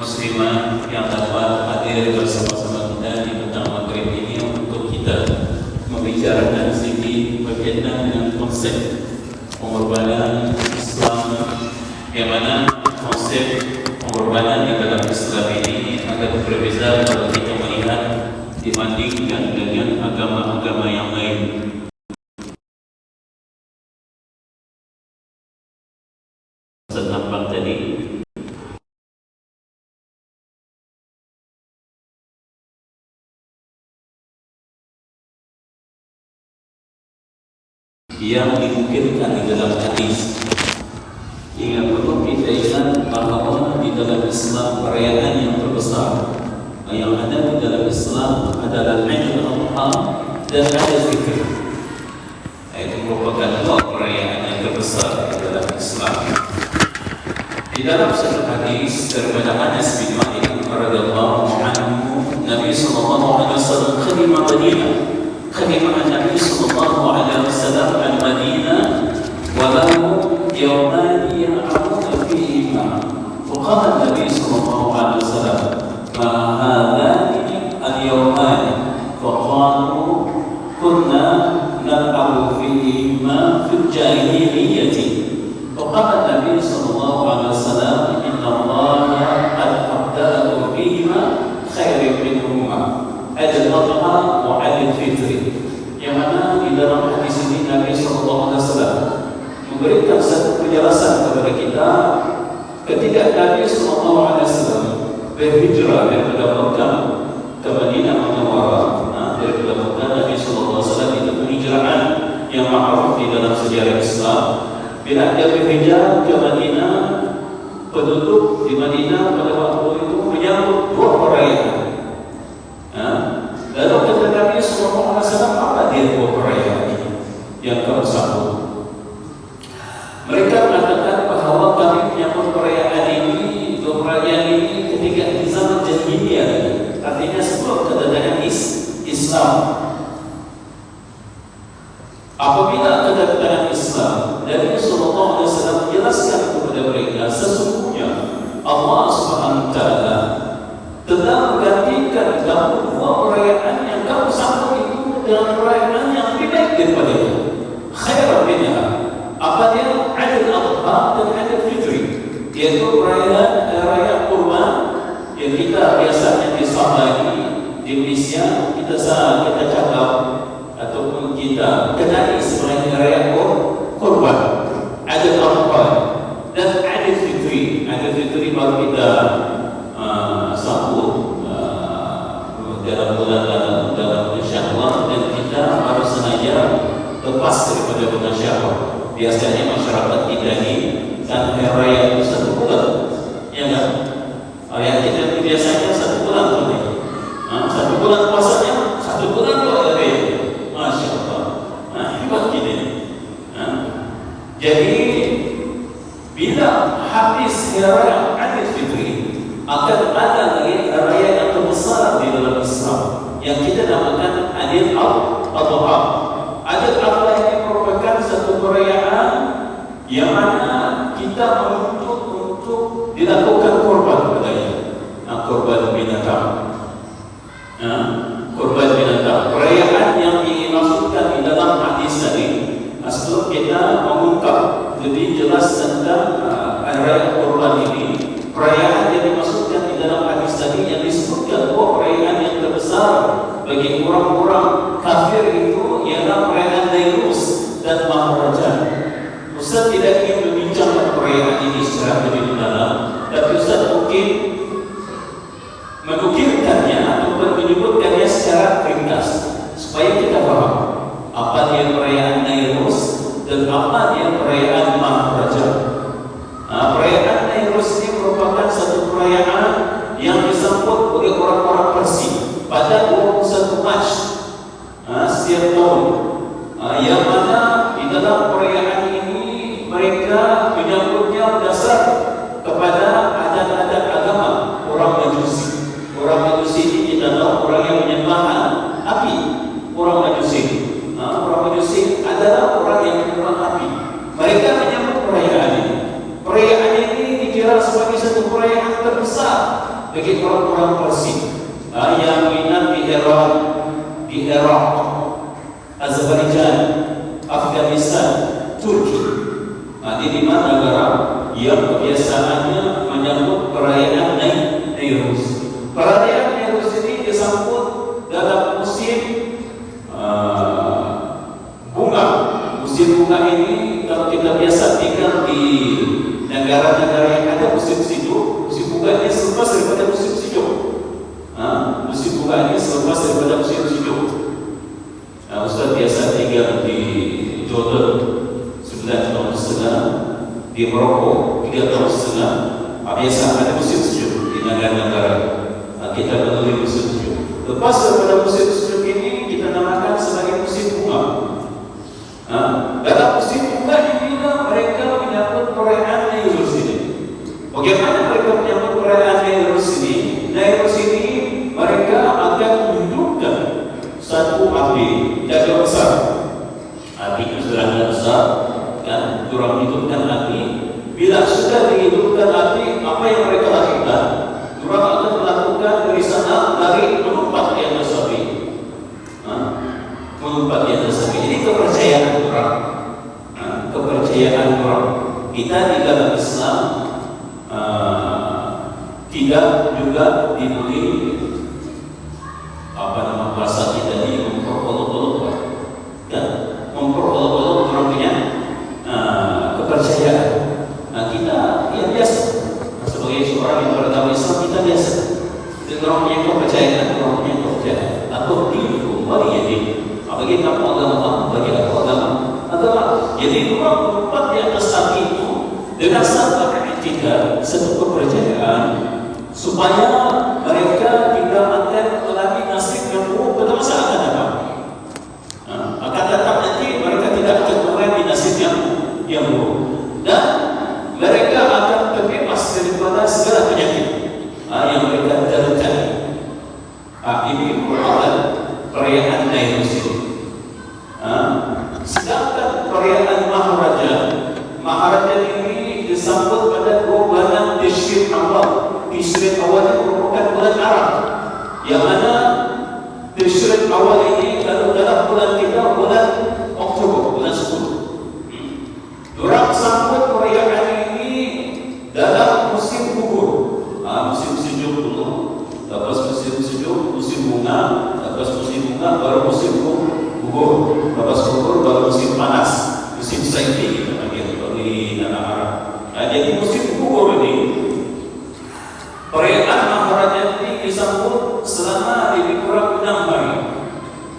muslimah yang dapat hadir bersama-sama kita di petang maghrib ini untuk kita membicarakan sedikit berkaitan dengan konsep pengorbanan Islam, yang mana konsep pengorbanan di dalam Islam ini agak berbeza kalau kita melihat dibandingkan dengan agama-agama yang lain. Tentang tadi yang dimungkinkan di dalam hadis, hingga perlu kita ingat bahawa di dalam Islam perayaan yang terbesar yang ada di dalam Islam adalah Idul Adha dan Idul Fitri. Itu merupakan dua perayaan yang terbesar di dalam Islam. Di dalam satu hadis daripada Anas bin Malik radhiyallahu anhu, Nabi sallallahu alaihi wasallam khadima Madinah, khadima Nabi sallallahu alaihi wasallam al-Madinah wa lahu yawman ya'amuna fihima. Faqala Nabi sallallahu alaihi wasallam, ma hadhani al-yawman? Faqalu kunna nal'abu fihima fil jahiliyyah. Faqala Nabi sallallahu alaihi wasallam, inna Allah qad abda'akum bihima khairan minhuma, Idul Adha wa Idul Fitri. Yang mana di dalam hadis ini Nabi sallallahu alaihi wasallam memberikan satu penjelasan kepada kita ketika Nabi sallallahu alaihi wasallam berhijrah daripada Mekah ke Madinah Munawwarah. Daripada Mekah, Nabi sallallahu alaihi wasallam itu penghijrahan yang ma'ruf di dalam sejarah Islam. Bila dia berhijrah ke Madinah, penduduk di Madinah pada waktu itu menyambut dua perayaan. Lalu kata Nabi sallallahu alaihi wasallam, apa dia dua perayaan ini yang kamu sambut? Mereka mengatakan bahawa kami menyambut perayaan ini, dua perayaan ini ketika di zaman jahiliyah, artinya sebelum kedatangan Islam. Apabila kedatangan Islam, Nabi sallallahu alaihi wasallam menjelaskan kepada mereka sesungguhnya Allah Subhanahu wa taala telah menggantikan kamu dua perayaan yang kamu sambut itu dengan perayaan yang lebih baik daripada itu. Khairan minha. Apa dia? Idul Adha dan Idul Fitri. Yaitu perayaan raya kurban yang kita biasanya di Sabah ini di Malaysia kita cakap ataupun kita kenali sebagai raya kurban, Idul Adha dan Idul Fitri. Idul Fitri baru kita sambut dalam bulan Syawal, dan kita baru sengaja lepas daripada bulan Syawal. Biasanya masyarakat kita ini kan hari raya itu satu bulan, ya kan? Raya kita itu biasanya satu bulan tuh, satu bulan puasanya, satu bulan tuh ada raya. Masya Allah, hebat kita. Jadi bila habis hari raya Idul Fitri, akan ada lagi raya yang terbesar di dalam Islam yang kita namakan Idul Adha. Idul Adha ini merupakan satu perayaan yang mana kita menuntut untuk dilakukan korban padanya. Korban binatang. Korban binatang. Perayaan yang dimaksudkan di dalam hadis tadi, sebelum kita mengungkap lebih jelas tentang raya korban ini, perayaan yang dimaksudkan di dalam hadis tadi yang disebutkan bahwa perayaan yang terbesar bagi orang-orang kafir itu ialah perayaan Nairus dan Maharajan. Ustaz tidak ingin membincangkan perayaan ini secara lebih dalam, tapi Ustaz mungkin menukilkannya ataupun menyebutkannya secara ringkas supaya kita faham apa dia perayaan Nairus dan apa dia perayaan Maharajan. Perayaan Nairus ini merupakan satu perayaan yang disambut oleh orang-orang Parsi pada 21 Mac setiap tahun, yang mana di dalam perayaan ini mereka menyambutnya berdasar digelar sebagai satu perayaan terbesar bagi orang-orang Parsi yang minat di Iraq, Azerbaijan, Afghanistan, Turki. Ini 5 negara yang kebiasaannya menyambut perayaan Nairuz. Perayaan Nairuz ini disambut dalam musim bunga. Musim bunga ini kalau kita biasa tinggal di negara-negara yang ada musim sejuk, musim bunga ini selepas daripada musim sejuk. Musim bunga ini selepas daripada musim sejuk. Ustaz biasa tinggal di Jordan 9 tahun setengah, di Morocco 3 tahun setengah. Biasa ada musim sejuk di negara-negara kita melalui musim sejuk. Lepas daripada musim sejuk ini kita namakan sebagai musim bunga. Dalam musim bunga inilah mereka menyambut perayaan Nairuz ini. Bagaimana mereka menyambut perayaan Nairuz ini? Nairuz ini mereka akan menghidupkan satu api jaga besar. Api itu sudah besar, kan? Orang hidupkan api. Bila sudah dihidupkan api, apa yang mereka lakukan? Orang akan melakukan dari sana lari melompat di atas api. Melompat di atas api. Ini kepercayaan orang. Kepercayaan orang. Kita di dalam Islam tidak juga diberi bahasa kita ini memperolok-olok, kan? Memperolok-olok orang punya kepercayaan. Kita ya biasa sebagai seorang yang beragama Islam, kita biasa dengan orang punya kepercayaan, orang punya kepercayaan. Atau diriku bagi jadi bagi kamu agama, bagi aku agama. Jadi orang melompat di atas api itu dengan satu etika, satu kepercayaan supaya mereka tidak akan mengalami nasib yang buruk pada masa akan datang. Akan datang nanti mereka tidak akan mengalami nasib yang buruk, dan mereka akan terbebas daripada segala penyakit yang mereka derita. Ini merupakan perayaan Nairuz ini. Sedangkan perayaan Maharaja ini disambut pada bulan Tishrin Awal. Tishrin Awal itu merupakan bulan Arab, yang mana Tishrin Awal ini lalu dalam bulan 3, bulan Oktober, bulan 10. Orang sambut perayaan ini dalam musim gugur. Musim sejuk dulu, lepas musim sejuk, musim bunga, lepas musim bunga baru musim gugur, lepas gugur baru musim panas, musim saifi kita panggil di dalam Arab. Jadi musim gugur ini, perayaan Maharaja ini disambut selama lebih kurang 6 hari.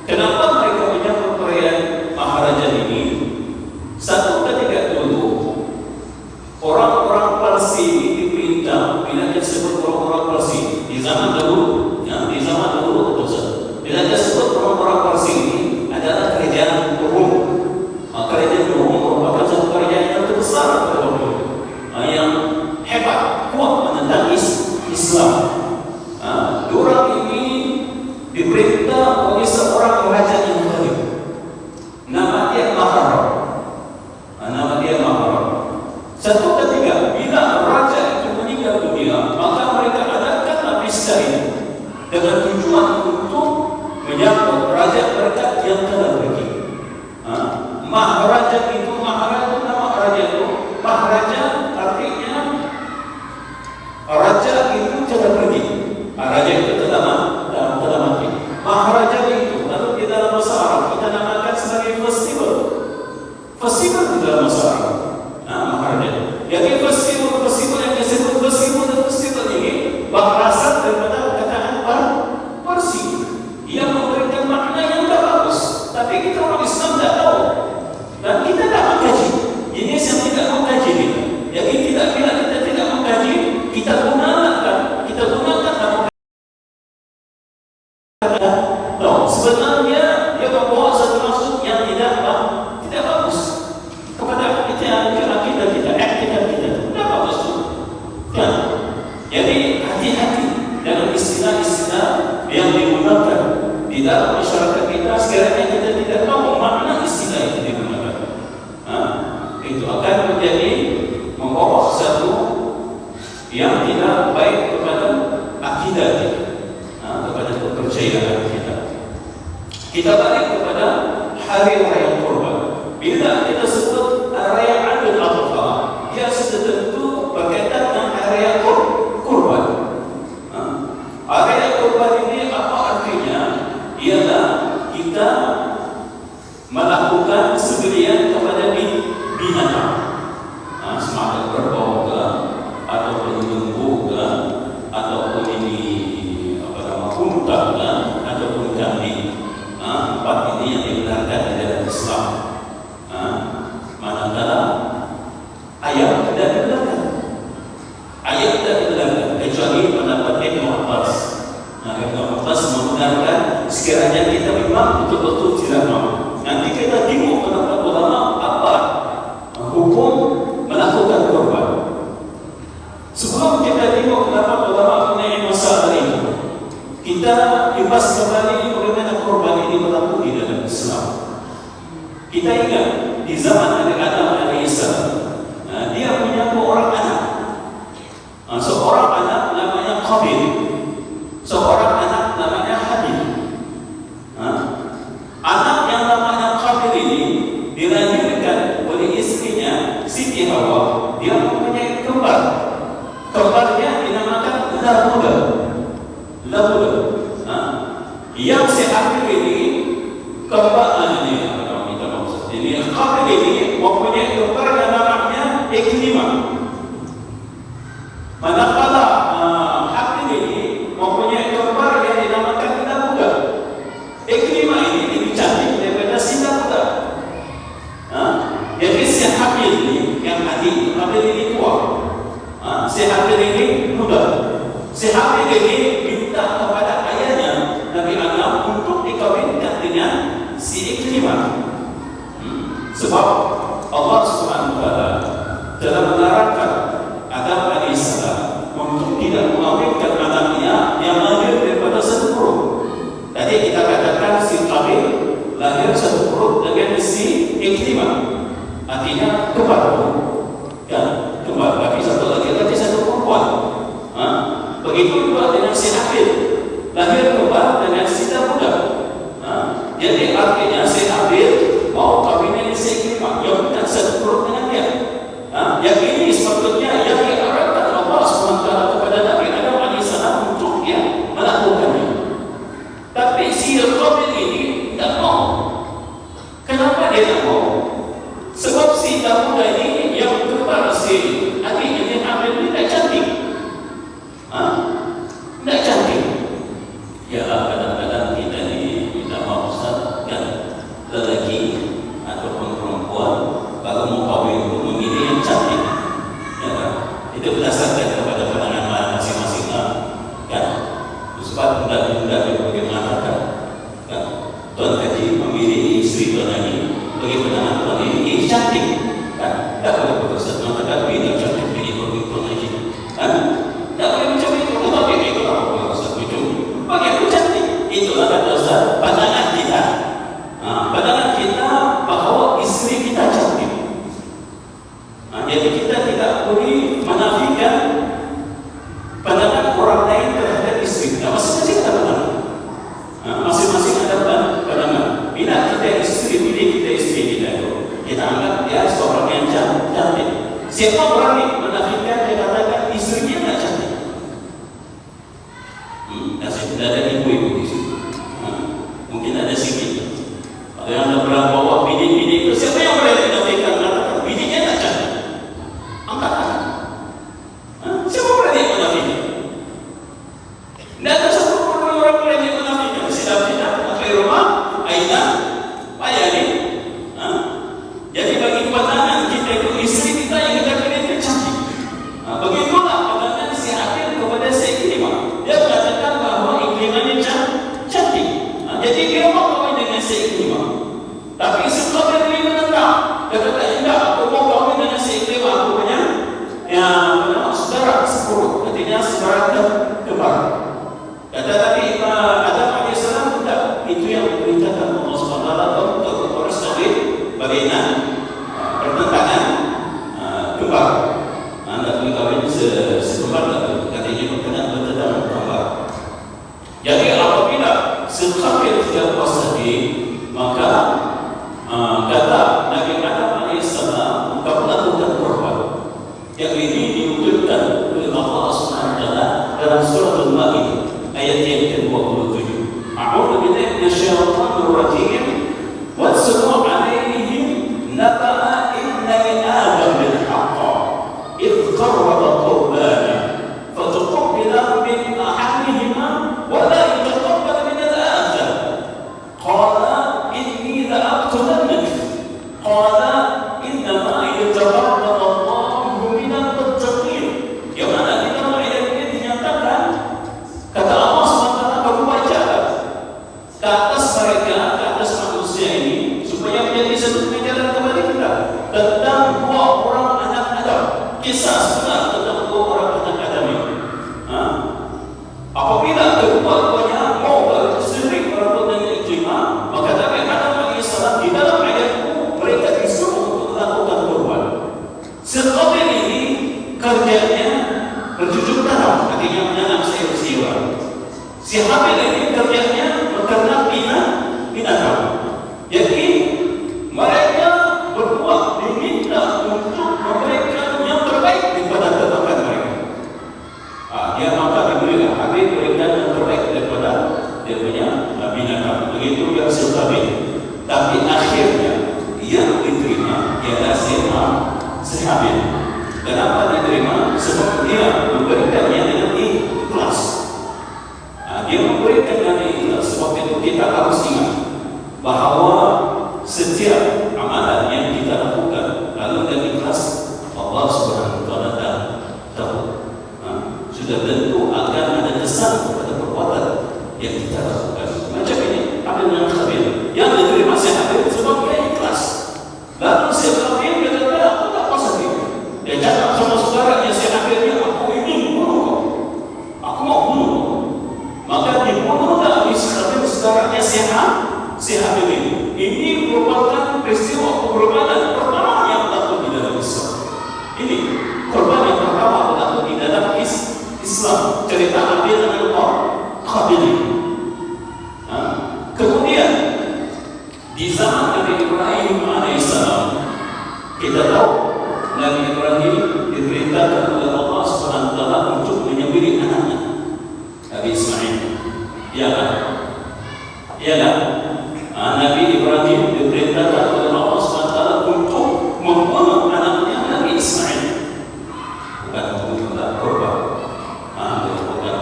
Kenapa mereka menyambut perayaan Maharaja ini? Satu, ketika dulu orang-orang Parsi diperintah, bila disebut orang-orang Parsi di zaman dahulu, di zaman dahulu bila disebut orang-orang Parsi ini adalah kerajaan Rum. Kerajaan Rum merupakan satu kerajaan yang terbesar pada waktu itu, yang hebat, kuat menentang Islam. Orang ini diperintah oleh seorang raja yang baik. Nama dia Maharaja. Satu ketiga, bila raja itu meninggal dunia, maka mereka adakan pesta ini dengan tujuan untuk menyambut raja mereka yang telah pergi. Maharaja itu, nama raja itu, Maharaja artinya raja itu telah pergi. Raja itu telah mati. Maharaja itu, lalu di dalam bahasa Arab kita namakan sebagai festival. Festival di dalam bahasa Arab. Maharaja. Jadi festival yang disebut festival ini berasal daripada perkataan Parsi yang memberikan makna yang tak bagus. Tapi kita orang Islam tak tahu dan kita tak mengkaji. Ini yang tidak mengkaji kita. Jadi bila kita tidak mengkaji, kita gunakan sebenarnya dia membawa satu maksud yang tidak bagus kepada kita tidak bagus tu. Kan? Jadi hati-hati dengan istilah-istilah yang digunakan di dalam masyarakat kita. Sekiranya kita tidak tahu makna istilah yang digunakan, itu akan menjadi membawa satu yang tidak baik kepada akidah kita, kepada kepercayaan kita. Kita balik kepada hari raya Kurban. Bila kita sebut raya Idul Adha, dia sudah tentu berkaitan dengan hari raya Kurban. Hari raya Kurban ini apa artinya? Ialah kita melakukan sembelihan kepada binatang, semacam kerbau ke, ataupun lembu ke, ataupun ini unta ke, ataupun kambing. Empat ini yang dibenarkan di dalam Islam. Manakala ayam tidak dibenarkan, ayam tidak dibenarkan kecuali pendapat Ibnu Abbas. Ibnu Abbas membenarkan sekiranya kita memang betul-betul tidak mau. Nanti kita tengok pendapat ulama apa hukum melakukan korban. Sebelum kita tengok pendapat ulama mengenai masalah itu, kita ibas kembali bagaimana korban ini berlaku di dalam Islam. Kita ingat di zaman Nabi Adam alaihissalam, dia punya dua orang anak. Seorang anak namanya Qabil, seorang anak namanya Habil. Anak yang namanya Qabil ini dilahirkan oleh istrinya Siti Hawa. Dia mempunyai kembar. Kembarnya dinamakan Labuda. Yang si Habil ini kembar ini Qabil ini mempunyai kembar yang namanya Ikrimah. Manakala Habil ini mempunyai kembar yang dinamakan Labuda. Ikrimah ini lebih cantik daripada si Labuda. Jadi si Habil ini yang adik, Habil ini tua, si Habil ini muda. Si Habil ini minta kepada ayahnya Nabi Adam untuk dikawinkan dengan si Ikrimah. Sebab Allah Subhanahu wa taala telah melarangkan Adam alaihissalam untuk tidak mengawinkan anaknya yang lahir daripada satu perut. Jadi kita katakan si Qabil lahir satu perut dengan si Ikrimah. Artinya kembar, kan? Kembar, tapi satu lagi satu perempuan. Begitu juga dengan si Habil, lahir kembar dengan si Labuda. Jadi artinya si Habil mau kawin dengan si Ikrimah, yang bukan satu perut dengan dia. Yang ini sepatutnya yang diarahkan Allah SWT kepada Nabi Adam alaihissalam untuk dia melakukannya. Tapi si Qabil ini tidak mau. Kenapa dia tidak mau? Sebab si Labuda ini yang kembar si adiknya yang Habil ini tidak cantik. Tidak cantik. Ya kadang-kadang kita ni tidak mau Ustaz, kan lelaki ataupun perempuan kalau mau kahwin itu memilih yang cantik, ya kan? Itu berdasarkan kepada pandangan masing-masing, kan? Sebab benda-benda yang bagaimana, kan? Tuan Haji memilih isteri Tuan Haji bagi pandangan Tuan ini cantik, kan? Tak boleh berkata mengatakan pilih cantik, pilih Tuan Haji, kan? Tak boleh macam itu. Tapi itu apa boleh Ustaz itu? Bagi aku cantik. Itulah kata Ustaz pandangan kita. Pandangan kita bahawa isteri kita cantik. Jadi kita tidak boleh menafikan pandangan orang lain terhadap isteri kita. Masing-masing ada pandangan. Masing-masing ada pandangan. Bila kita isteri, pilih kita isteri kita itu, kita anggap dia seorang yang cantik. Siapa berani menafikan dia katakan istrinya tidak cantik? Tidak ada ibu-ibu di situ. Mungkin ada sikit. Ada yang ada berang bawa bini-bini itu. Siapa yang boleh menafikan mengatakan bininya tak cantik? Angkat tangan. Siapa boleh menafikan? Tidak ada satu orang boleh menafikan. Tidak pakai rumah, Aina, payah ni. Jadi bagi pandangan kita itu isteri kita yang kita pilih itu cantik. Begitulah pandangan si Habil kepada si Ikrimah. Dia mengatakan bahawa Ikrimah ini cantik. Jadi dia mau kawin dengan si Ikrimah. Tapi setelah dia menentang, dia kata tidak, aku mau kawin dengan si Ikrimah. Aku punya saudara sepurut, artinya saudara kembar. Kata Nabi Adam alaihissalam, tidak, itu yang diperintahkan Allah SWT untuk harus kawin bagaimana pertentangan kembar. Anda boleh kawin sekembar disebutkan oleh Allah SWT dalam surah Al-Ma'idah ayat yang ke-27. A'udzu billahi minasyaitonir rajim. Wassalamu alaihim naba'a ibnai Adam bil haqq idh qarraba qurbana fatuqbila min ahadihima wa la yataqabbal min al-akhar qala inni la'aqtulannak qala innama yataqabbalu Allahu minal muttaqin. Yang mana di dalam ayat ini dinyatakan kata Allah SWT kamu bacakan ke atas mereka, ke atas manusia ini supaya menjadi satu pelajaran kepada kita tentang dua orang anak Adam, kisah sebenar tentang dua orang anak Adam ini. Apabila kedua-duanya mau bersyirik berbuat dengan ijma, maka Nabi Adam AS di dalam ayat itu mereka disuruh untuk melakukan kurban. Sekali ini kerjanya bercucuk tanam, artinya menanam sayur-sayuran. Si Habil ini kerjanya beternak binatang. Jadi mereka berdua diminta untuk memberikan yang terbaik daripada ternakan mereka. Dia maka diberikan Habil berikan yang terbaik daripada dia punya binatang. Begitu yang si Habil. Tapi akhirnya yang diterima ialah si Habil. Kenapa diterima? Sebab dia memberikannya dengan ikhlas. Dia memberikan dengan ikhlas. Sebab itu kita harus ingat bahawa setiap amalan yang kita lakukan kalau dengan ikhlas, Allah SWT tahu. Sudah tentu akan ada kesan pada perbuatan yang kita lakukan. Macam ini Habil dan Qabil. Yang diterima si Habil sebab dia ikhlas. Lalu si Qabil dia kata, aku tak puas hati. Dia cakap sama saudaranya si Habil, aku ingin bunuh kau. Aku mau bunuh kau. Maka dibunuhlah si Qabil saudaranya si Habil ini. Ini merupakan peristiwa pengorbanan pertama yang berlaku di dalam Islam. Ini korban yang pertama berlaku di dalam Islam. Cerita Habil dan Qabil ini. Kemudian di zaman Nabi Ibrahim AS, kita tahu Nabi Ibrahim diperintahkan oleh Allah SWT untuk menyembelih anaknya Nabi Ismail. Ya kan? Ya kan? Nabi Ibrahim diperintahkan oleh Allah SWT untuk membunuh anaknya Nabi Ismail. Bukan membunuh korban. Bukan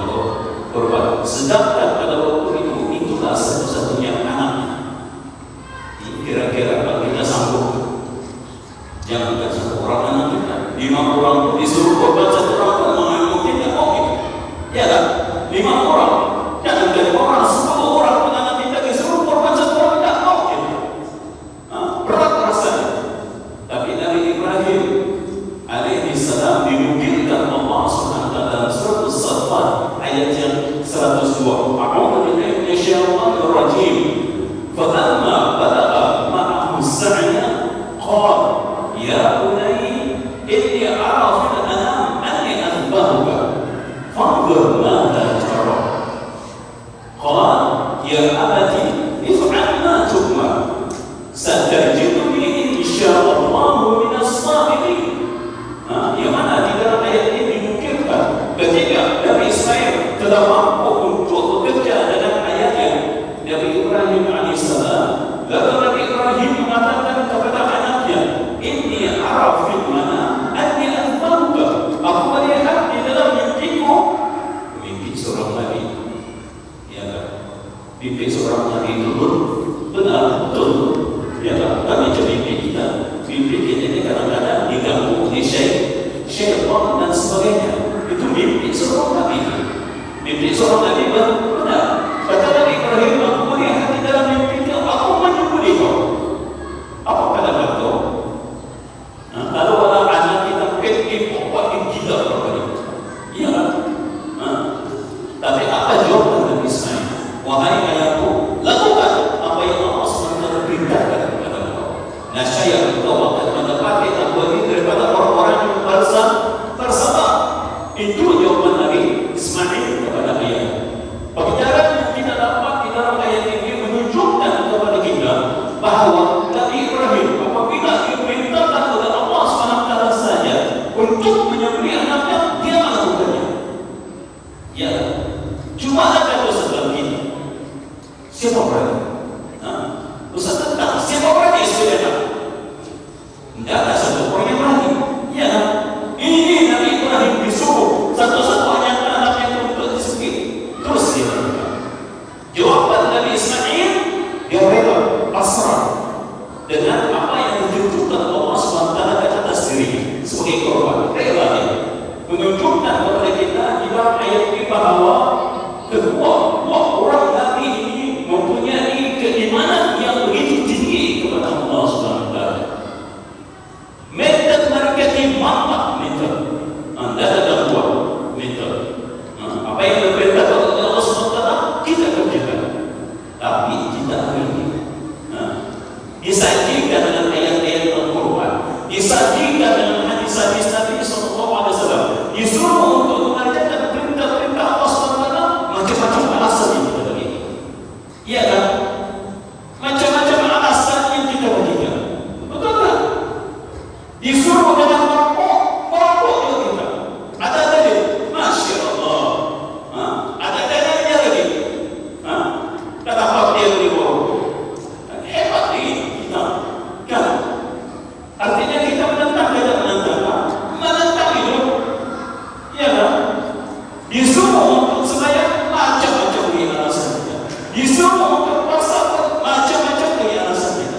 korban. Sedangkan pada waktu itu itulah satu-satunya anaknya. Kira-kira kalau kita sanggup, jangan bukan satu orang anak kita, 5 orang pun disuruh korban satu orang pun mungkin tidak mungkin. Ya kan? 5 orang, jangan 5 orang, 10 orang pun anak kita disuruh korban satu orang tidak mungkin. Berat rasanya. Tapi Nabi Ibrahim alaihissalam dimungkinkan Allah SWT dalam surat As-Saffat ayat yang 102. A'udzu billahi minasyaitonir rajim. Falamma balagha ma'ahu as-sa'ya qala ya bunayya inni ara fil anam anni adbahuka fanzur madza tara. Qala ya abati if'al ma tu'mar satajiduni insyaallah minas sabirin. Yang mana di dalam ayat ini dimungkinkan ketika Nabi Ismail telah mampu untuk bekerja dengan ayatnya Nabi Ibrahim AS, lalu Nabi Ibrahim mengatakan kepada anaknya, inni ara fil manam anni adbahuka. Aku melihat di dalam mimpiku, mimpi seorang nabi. Ya kan? Mimpi seorang nabi itu benar betul. Ya kan? Kami coba mimpi kita. Mimpi kita ini kadang-kadang diganggu oleh syaitan dan sebagainya. Itu mimpi seorang nabi. Mimpi seorang nabi benar. Kata Nabi Ibrahim, aku melihat di dalam mimpi kau, aku menyembelih kau. Apa kata kau? Kalau orang anak kita buat gila kepada kita. Iya kan? Tapi apa jawaban Nabi Ismail? Wahai ayahku, lakukan apa yang Allah SWT perintahkan kepada kau. Nasya kau akan mendapati takwa ini daripada orang-orang yang bersabar. Itu jawaban Nabi Ismail kepada ayahnya. Pembicaraan yang kita dapat di dalam ayat ini menunjukkan kepada kita bahawa Nabi Ibrahim apabila diperintahkan oleh Allah SWT saja untuk menyembelih anaknya, ditunjukkan kepada kita di dalam ayat ini bahwa kedua orang Nabi ini mempunyai keimanan yang begitu tinggi kepada Allah SWT. Metode mereka dimantap metode. Anda ada buat metode. Apa yang diperintah oleh Allah SWT kita kerjakan. Tapi kita hari ini disajikan dengan ayat-ayat Al-Quran, disajikan dengan hadis-hadis Nabi SAW, disuruh untuk mengajarkan perintah-perintah Allah SWT, macam-macam alasan yang kita bagi. Iya kan? Macam-macam alasan yang kita bagikan. Betul tak? Disuruh dengan merokok juga kita. Ada tadi, Masya Allah. Ada dalilnya lagi. Kenapa dia beri merokok? Hebat ini kita. Kan? Artinya kita menentang, tidak menentang. Menentang itu. Iya kan? Disuruh untuk sembahyang, macam-macam dari alasan kita. Disuruh untuk puasa, macam-macam dari alasan kita.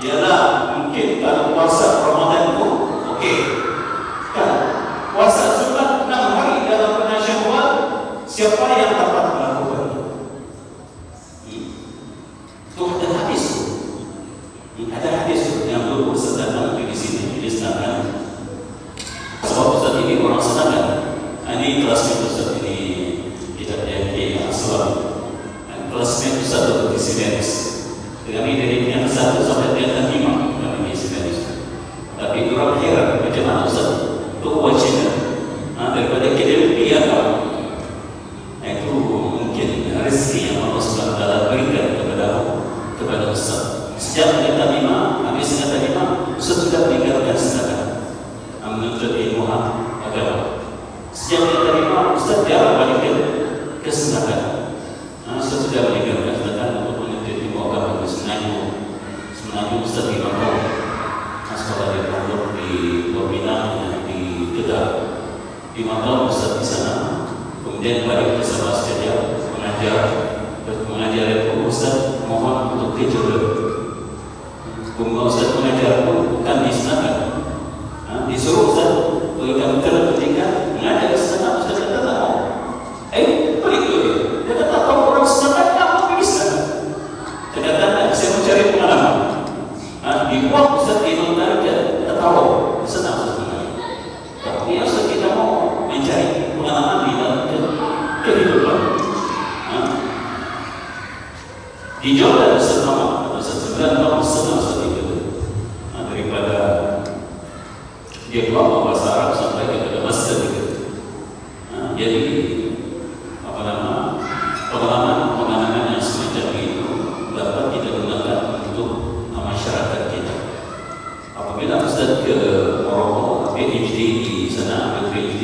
Ialah mungkin kalau puasa Ramadan itu okey. Kan? Puasa sunat 6 hari dalam bulan Syawal, siapa yang dapat melakukan? Itu ada hadis. Ada hadis yang dulu Ustaz datang di sini, di sana. Sebab Ustaz ini orang Senayan. Ini kelasnya Ustaz ini tidak yang asal. Kelasnya Ustaz di sini. Kami dari yang 1 sampai yang 5 kami di sini. Tapi orang heran macam mana Ustaz itu wajib daripada kita dia itu mungkin rezeki yang Allah SWT berikan kepada Ustaz. Sejak kita 5, habis kita 5, Ustaz sudah meninggalkan sedekah menuntut ilmu agama. Sejak kita 5, Ustaz jarang balik ke sedekah. Ustaz sudah meninggalkan sedekah untuk menuntut ilmu agama. Sebenarnya Ustaz di Bangkok, sekolah di Bangkok di Bina, di Kedah. Di Bangkok Ustaz di sana, kemudian balik ke Sabah saja mengajar Ustaz mohon untuk kerja. Kumpulan Ustaz mengajar pun bukan di sana. Disuruh Ustaz berikan ketika mengajar di sana. Ustaz kata tak mau. Balik dulu dia. Dia kata kalau orang sana tak mau pergi sana. Ternyata saya mencari pengalaman. Dibuat Ustaz di Notari dia tak tahu di sana Ustaz mengajar. Tapi Ustaz kita mau mencari pengalaman di dalam kehidupan. Di Jordan selama 9 tahun setengah daripada dia keluar bahasa Arab sampai kepada Masjid itu. Jadi pengalaman yang semacam itu dapat kita gunakan untuk masyarakat kita. Apabila Ustaz ke Morocco, PhD di sana, ambil PhD,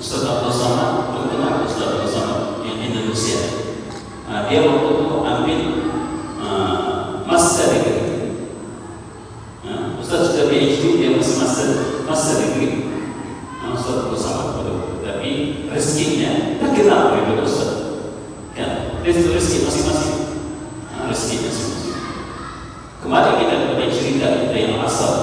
Ustaz Abdul Samad, terkenal Ustaz Abdul Samad yang Indonesia. Dia waktu itu ambil master degree. Ustaz sudah PhD, dia masih master degree. Ustaz bersama pada, tapi rezekinya tak kira daripada Ustaz. Kan? Rezeki masing-masing. Rezeki masing-masing. Kemarin kita kepada cerita kita yang asal.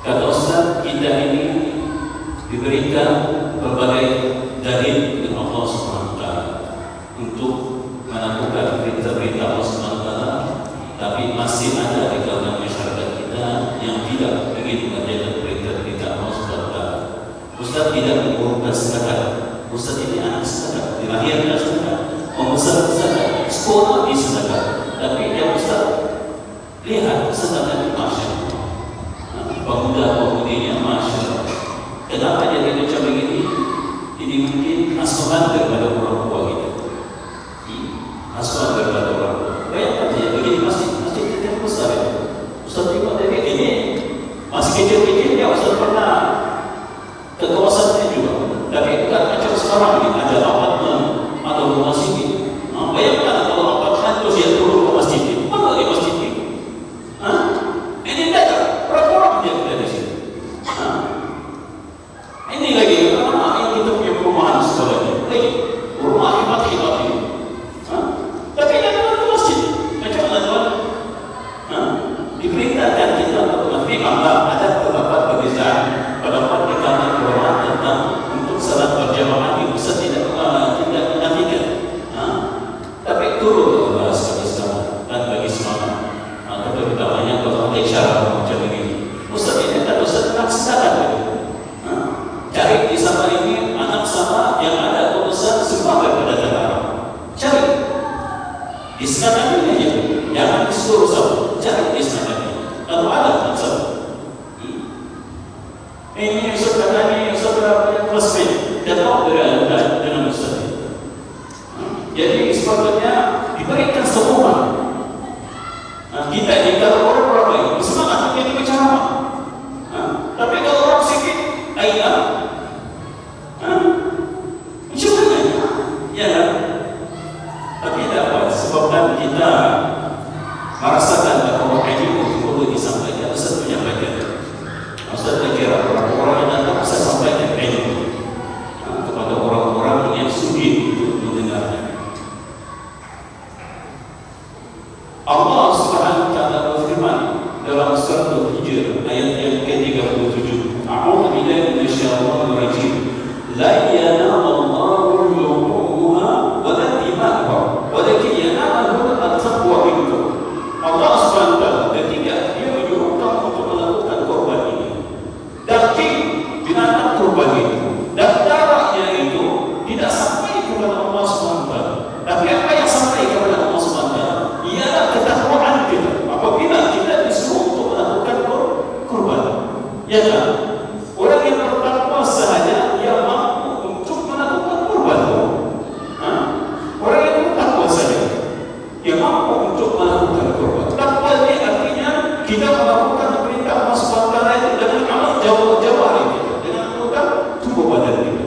Kata Ustaz, kita ini diberikan berbagai dalil dari Allah SWT untuk melakukan berita-berita Allah SWT, tapi masih ada di kalangan masyarakat kita yang tidak ingin mengajarkan berita-berita Allah SWT. Ustaz tidak mengurungkan sedekah. Ustaz ini anak sedekah, dilahirkan sedekah, membesar sedekah, sekolah di sedekah. Tapi yang Ustaz lihat sedekah ini Masya Allah, pemuda-pemudinya Masya Allah. Kenapa jadi macam begini? Ini mungkin asuhan daripada orang tua kita. Asuhan daripada orang tua. Bayangkan saja begini masih kecil besar ya. Ustaz tengok dari ini masih kecil-kecil dia Ustaz pernah ke kawasannya juga. Tapi bukan macam sekarang ini ada apartemen atau rumah sini. Bayangkan kalau apartemen terus dia turun ke masjid ini. Mana di masjid ini? Ini tak ada. Berapa orang dia ada di sini? Ini lagi yang kita punya perumahan sekolahnya. Lagi rumah hebat-hebat ini. Tapi dia datang ke masjid. Macam mana tuan? Diperintahkan ada beberapa perbezaan pendapat di kalangan ulama tentang untuk salat berjamaah di Ustaz tidak menafikan. Tapi turun bahas bersama dan bagi semangat. Kata utamanya kalau ada cara macam ini, Ustaz ini tak Ustaz laksanakan. Cari di sama ini anak sama yang ada urusan semua daripada negara. Cari di sekarang ini aja, jangan disuruh sama. Cari di sekarang ini. Kalau ada maksud, ini Ustaz katanya Ustaz berapa classmate dan tahu dengan Ustaz. Jadi sepatutnya diberikan semua. Kita ini kalau orang ramai bersemangat kita berceramah. Tapi kalau orang sikit, ayah, macam mana? Ya kan? Tapi tidak apa, sebabkan kita merasakan bahawa ilmu perlu disampaikan. Ustaz menyampaikan. Ustaz kira orang-orang yang datang saya sampaikan ilmu kepada orang-orang yang sudi untuk mendengarnya. Allah Subhanahu wa taala berfirman dalam surah Al-Hijr ayat yang ke-37. A'udzu billahi minasyaitonir rajim. La yanalallahu luhumuha wa la dima'uha, walakin yanaluhu at-taqwa minkum. Allah Subhanahu wa taala ketika dia menyuruh kamu untuk melakukan korban ini, daging binatang korban itu dan darahnya itu tidak sampai kepada Allah Subhanahu wa taala. Tapi apa yang sampai kepada Allah Subhanahu wa taala ialah ketakwaan kita. Apabila kita disuruh untuk melakukan korban, ya kan? Orang yang bertakwa sahaja yang mampu untuk melakukan korban. Orang yang bertakwa saja yang mampu untuk melakukan korban. Takwa ini artinya kita melakukan perintah Allah Subhanahu wa taala itu dengan amal jawari kita, dengan melakukan tubuh badan kita.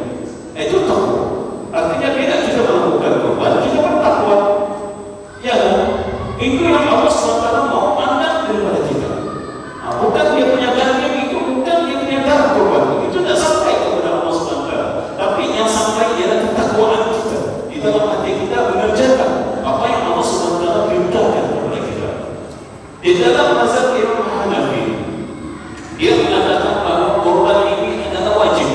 Itu takwa. Artinya tidak kita melakukan korban, kita bertakwa. Ya kan? Itu yang Allah SWT mau pandang daripada kita. Bukan dia punya daging itu, bukan dia punya darah korban. Itu tidak sampai kepada Allah SWT. Tapi yang sampai ialah ketakwaan kita di dalam hati kita mengerjakan apa yang Allah SWT perintahkan kepada kita. Di dalam mazhab Imam Hanafi, dia mengatakan bahawa korban ini adalah wajib.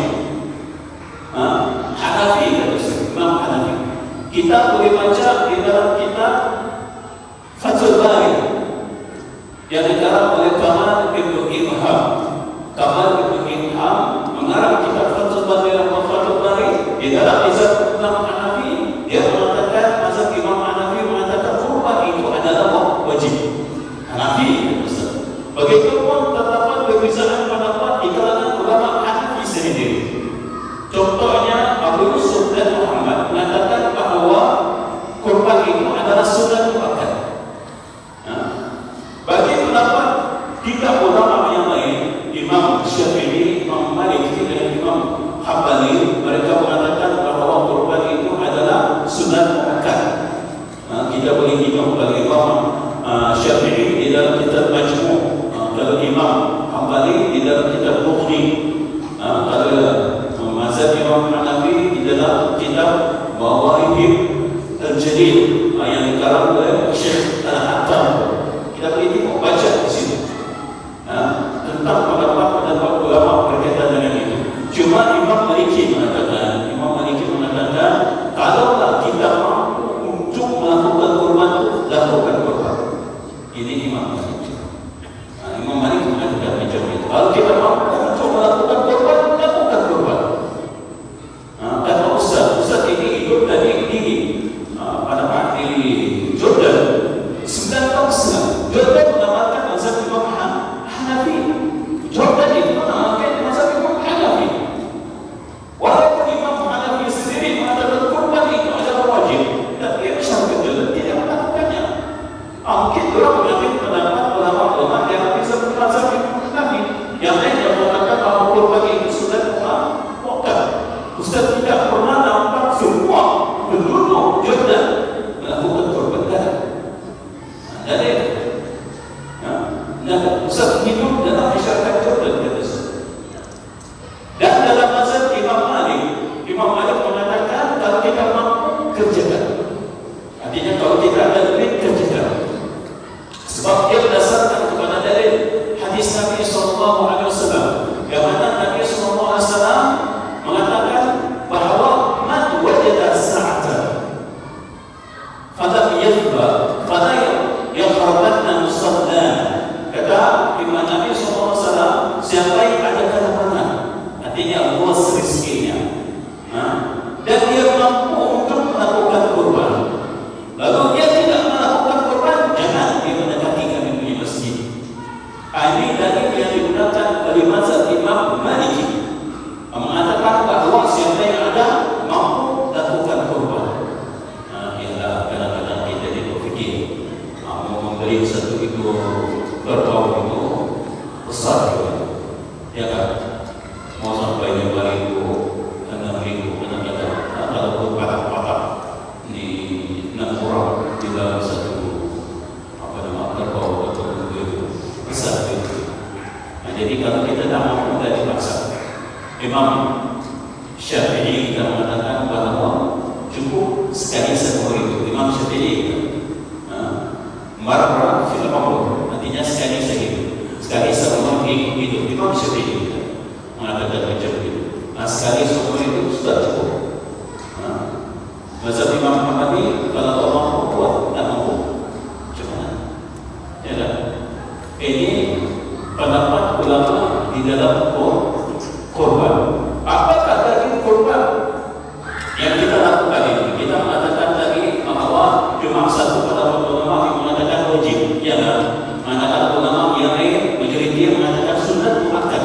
Hanafi, Imam Hanafi. Kita boleh baca di dalam kitab Fathul Bari yang dikarang oleh Kamal Ibn Ilham. Kamal Ibn Ilham mengarang kitab Fathul Bari dan Fathul Bari di dalam mazhab Imam Hanafi. Dia mengatakan mazhab Imam Hanafi mengatakan korban itu adalah wajib. Hanafi, begitupun terdapat perbezaan pendapat di kalangan ulama Hanafi sendiri. Contohnya Abu Yusuf dan Muhammad mengatakan bahawa korban itu adalah sunat muakkad. Bagi pendapat tiga ulama yang lain, Imam Syafi'i, Imam Maliki dan Imam Hambali, mereka mengatakan bahawa korban itu adalah sunat muakkad. Kita boleh tengok bagi Imam Syafi'i di dalam kitab Majmu', kalau Imam Hambali di dalam kitab Mughni, kalau mazhab Imam Hanafi di dalam kitab Mawahib Al-Jalil yang dikarang oleh Syekh Al-Hattam. Kita boleh tengok baca di sini tentang pendapat ulama berkaitan dengan itu. Cuma Imam Maliki mengatakan kalaulah kita mampu untuk melakukan korban, lakukan korban. Ini Imam Maliki. Imam Maliki mengatakan macam itu. Kalau kita mampu untuk melakukan korban, lakukan korban. Kata Ustaz ini hidup tadi di Jordan 9 tahun setengah. Jordan menamakan mazhab Imam Hanafi. Jordan itu menamakan mazhab Imam Hanafi. Walaupun Imam Hanafi sendiri mengatakan korban itu adalah wajib, tapi dia masyarakat Jordan tidak melakukannya. Mungkin orang mengambil pendapat ulama-ulama yang bisa mazhab Imam Hanafi. Yang lain yang mengatakan bahawa korban itu sudah muakkad. Ustaz tidak pernah nampak semua penduduk Jordan melakukan korban darah. Ustaz hidup dalam masyarakat Jordan. Dan dalam mazhab Imam Malik mengatakan kalau kita mampu kerjakan. Artinya kalau kita ada duit kerjakan. Sebab dia berdasarkan kepada dalil hadis Nabi SAW Ini dalil yang digunakan oleh mazhab Imam Maliki, mengatakan bahawa siapa yang ada mampu lakukan kurban. Ialah kadang-kadang kita berfikir mau membeli satu ekor kerbau itu besar juga, ya kan? Mau sampai 5.000, 6.000, kadang-kadang kalau patah-patah di 6 orang di dalam satu kerbau atau besar itu. Jadi kalau kita tak mampu, tidak dipaksa. Imam Syafi'i kita mengatakan bahawa cukup sekali seumur hidup. Imam Syafi'i marra fil umur, artinya sekali sehidup, sekali seumur hidup. Imam Syafi'i mengatakan macam itu. Sekali seumur hidup sudah cukup. Mazhab Imam Ahmadi kalau Allah kuat dan mampu, cuma ya kan? Ini pendapat ulama di dalam korban. Apakah tadi korban yang kita lakukan ini? Kita mengatakan tadi bahawa cuma satu pendapat ulama yang mengatakan wajib, ya kan? Mengatakan ulama yang lain majoriti mengatakan sunat muakkad.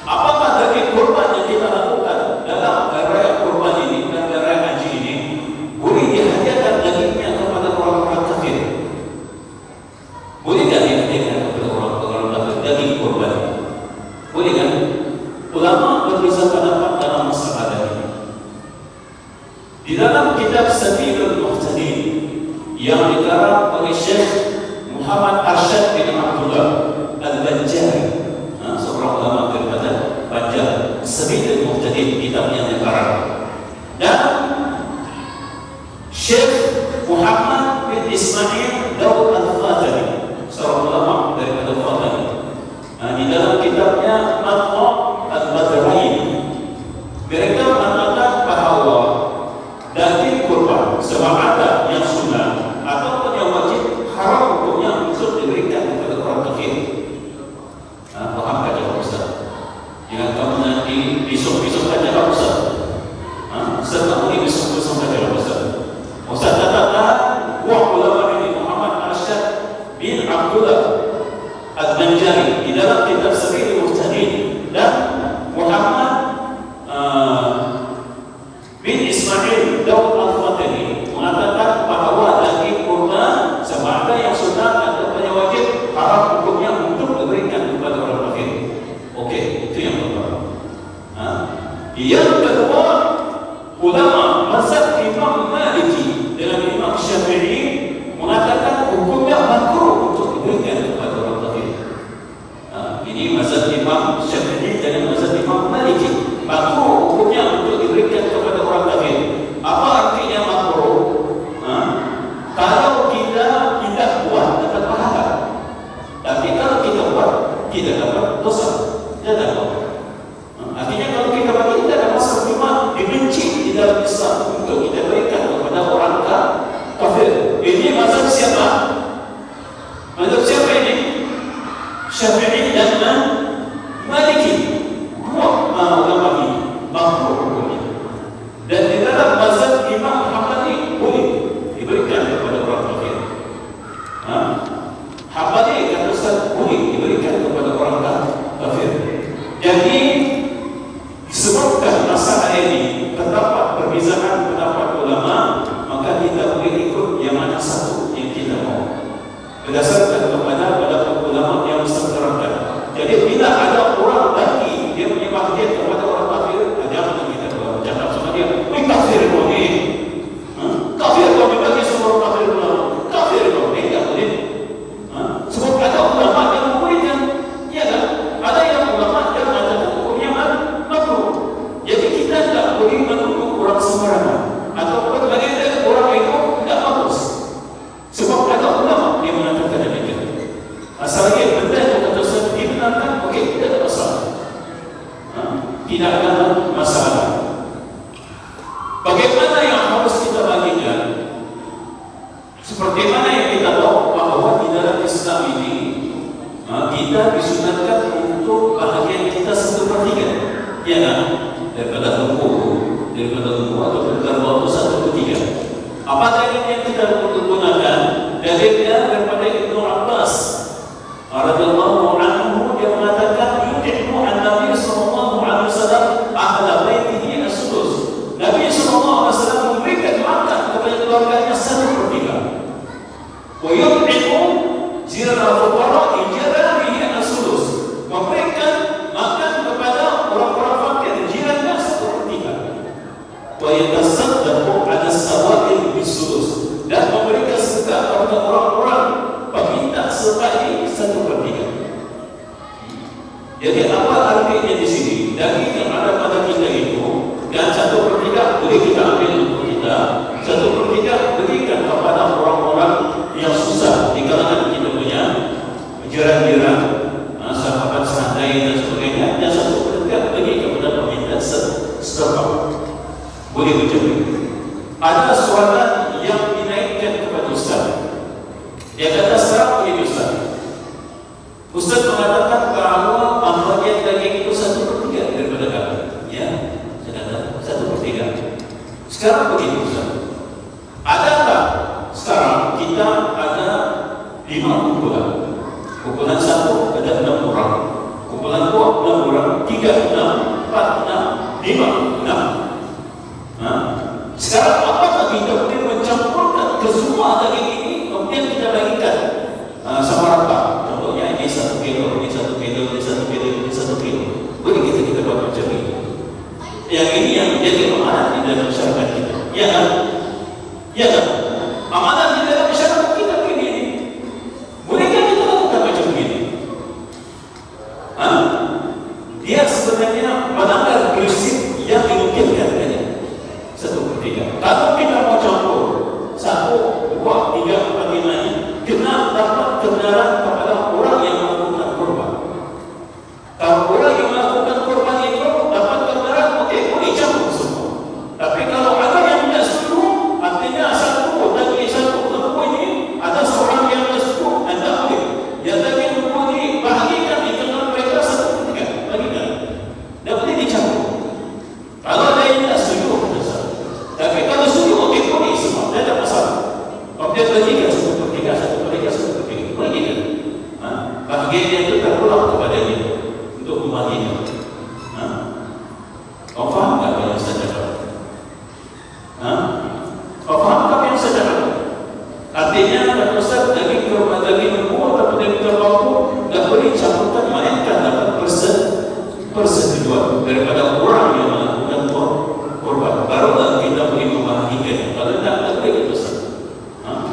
Apakah tadi korban yang kita lakukan dalam raya korban ini dan raya haji ini boleh dihadiahkan dagingnya kepada orang-orang kafir? Boleh tak dihadiahkan kepada orang-orang kafir daging korban? Boleh kan? Ulama berbeza pendapat dalam masalah ini. Di dalam kitab Sabilul Muhtadin yang dikarang oleh Syekh Muhammad Arsyad bin Abdullah Al-Banjari, seorang ulama daripada Banjar, Sabilul Muhtadin kitab yang dikarang, dan Syekh Muhammad bin Ismail Daud Al-Fatani, seorang ulama daripada Fatani, di dalam kitabnya Matma' Al-Badrain, mereka mengatakan bahawa daging kurban sebab ada yang sunnah ataupun yang wajib, haram hukumnya untuk diberikan kepada orang kafir. Faham tak jawab Ustaz? Jangan kamu nanti besok-besok tak jawab Ustaz. Ustaz tak boleh besok-besok tak jawab Ustaz. Ustaz katakan buah ulama ini Muhammad Arsyad bin Abdullah Al-Banjari di dalam kitab Sabilul Muhtadin dan Muhammad bin Ismail Daud Al-Fatani mengatakan bahawa daging kurban sama ada yang sunnah atau yang wajib, haram hukumnya untuk diberikan kepada orang kafir. Okey, itu yang pertama. Yang kedua, ulama mazhab Imam Maliki dengan Imam Syafi'i mengatakan hukumnya makruh untuk diberikan kepada orang kafir. Ini mazhab Imam Syafi'i dan mazhab Imam Maliki. Makruh hukumnya untuk diberikan kepada orang kafir. Apa artinya makruh? Kalau kita tidak buat dapat pahala, tapi kalau kita buat tidak dapat dosa. Tidak dapat. Artinya kalau kita bagi tidak ada masalah, cuma dibenci di dalam Islam untuk kita berikan kepada orang kafir. Ini mazhab siapa? Mazhab siapa ini? Syafi'i dan Maliki. Ulama ini makruh hukumnya. Dan di dalam mazhab Imam Hambali boleh diberikan kepada orang kafir. Hambali kata Ustaz boleh diberikan kepada orang kafir. Jadi disebabkan masalah ini terdapat perbezaan pendapat ulama, maka kita boleh ikut yang mana satu yang kita mau berdasarkan kepada pendapat ulama yang terangkan. Jadi bila ada orang lagi dia menyembah dia kepada orang kafir, jangan kita cakap sama dia, kafir kau ni, kafir kau ni, bagi semua kafir ulama, kafir kau ni, tak boleh. Sebab ada ulama yang memberikan, ya kan? Ada yang ulama yang mengatakan hukumnya makruh. Jadi kita tidak boleh menuduh orang sembarangan ataupun bagi orang itu tidak bagus. Sebab ada ulama yang mengatakan demikian. Asalnya benda yang kata dibenarkan, okey, tidak ada masalah. Tidak ada masalah. Bagaimana yang harus kita bagikan? Seperti mana yang kita tahu bahawa di dalam Islam ini kita disunatkan untuk bahagian kita 1/3, ya kan? Daripada tubuh atau kerbau 1/3. Apa dalil yang kita gunakan? Dalilnya daripada Ibnu Abbas radhiyallahu Jadi apa artinya di sini? Daging yang ada pada kita itu, dan 1/3 boleh kita ambil untuk kita, 1/3 berikan kepada orang-orang yang susah di kalangan kita punya jiran-jiran, sahabat sandai dan sebagainya, dan 1/3 bagi kepada peminta setempat. Boleh macam itu. Ada soalan yang dinaikkan kepada Ustaz. Dia kata sekarang begini Ustaz mengatakan bahawa pembagian daging itu 1/3 daripada kami. Ya, saya kata 1/3. Sekarang begini Ustaz. Adakah sekarang kita ada 5 kumpulan? Kumpulan 1 ada 6 orang. Kumpulan 2 6 orang. 3 6 4 6 5 6. Sekarang apakah kita boleh mencampurkan ke semua daging ini kemudian kita bagikan sama rata? Contohnya ini 1 kilo, ini 1 kilo, ini 1 kilo, ini 1 kilo. Boleh kita buat macam ini. Yang ini yang menjadi amanah di dalam masyarakat kita. Ya kan? Ya kan? Amanah di dalam masyarakat kita begini. Bolehkah kita lakukan macam begini? Dia sebenarnya melanggar prinsip yang dimungkinkan. 1/3. Kalau kita mau campur 1, 2, 3, 4, 5 ini, kena dapat kebenaran kepada orang yang melakukan korban. Kalau orang yang melakukan korban itu dapat kebenaran, okey, boleh campur semua. Tapi kalau ada yang tidak setuju, artinya 1 daging 1 lembu ini, ada seorang yang tidak setuju, anda boleh. Yang daging lembu ini bahagikan di tengah mereka 1/3, bagikan. Dan boleh dicampur. Kalau ada yang tidak setuju, tapi kalau setuju, okey, boleh semua, tidak ada masalah. Kemudian bagikan 1/3, 1/3, 1/3, bagikan. Bahagian itu terpulang kepadanya untuk membaginya. Kau faham tak apa yang saya cakap? Kau faham tak apa yang saya cakap? Artinya, kata Ustaz, daging korban, daging lembu atau daging kerbau tidak boleh campurkan, melainkan dapat persetujuan daripada orang yang melakukan korban. Barulah kita boleh membahagikan. Kalau tidak boleh itu Ustaz.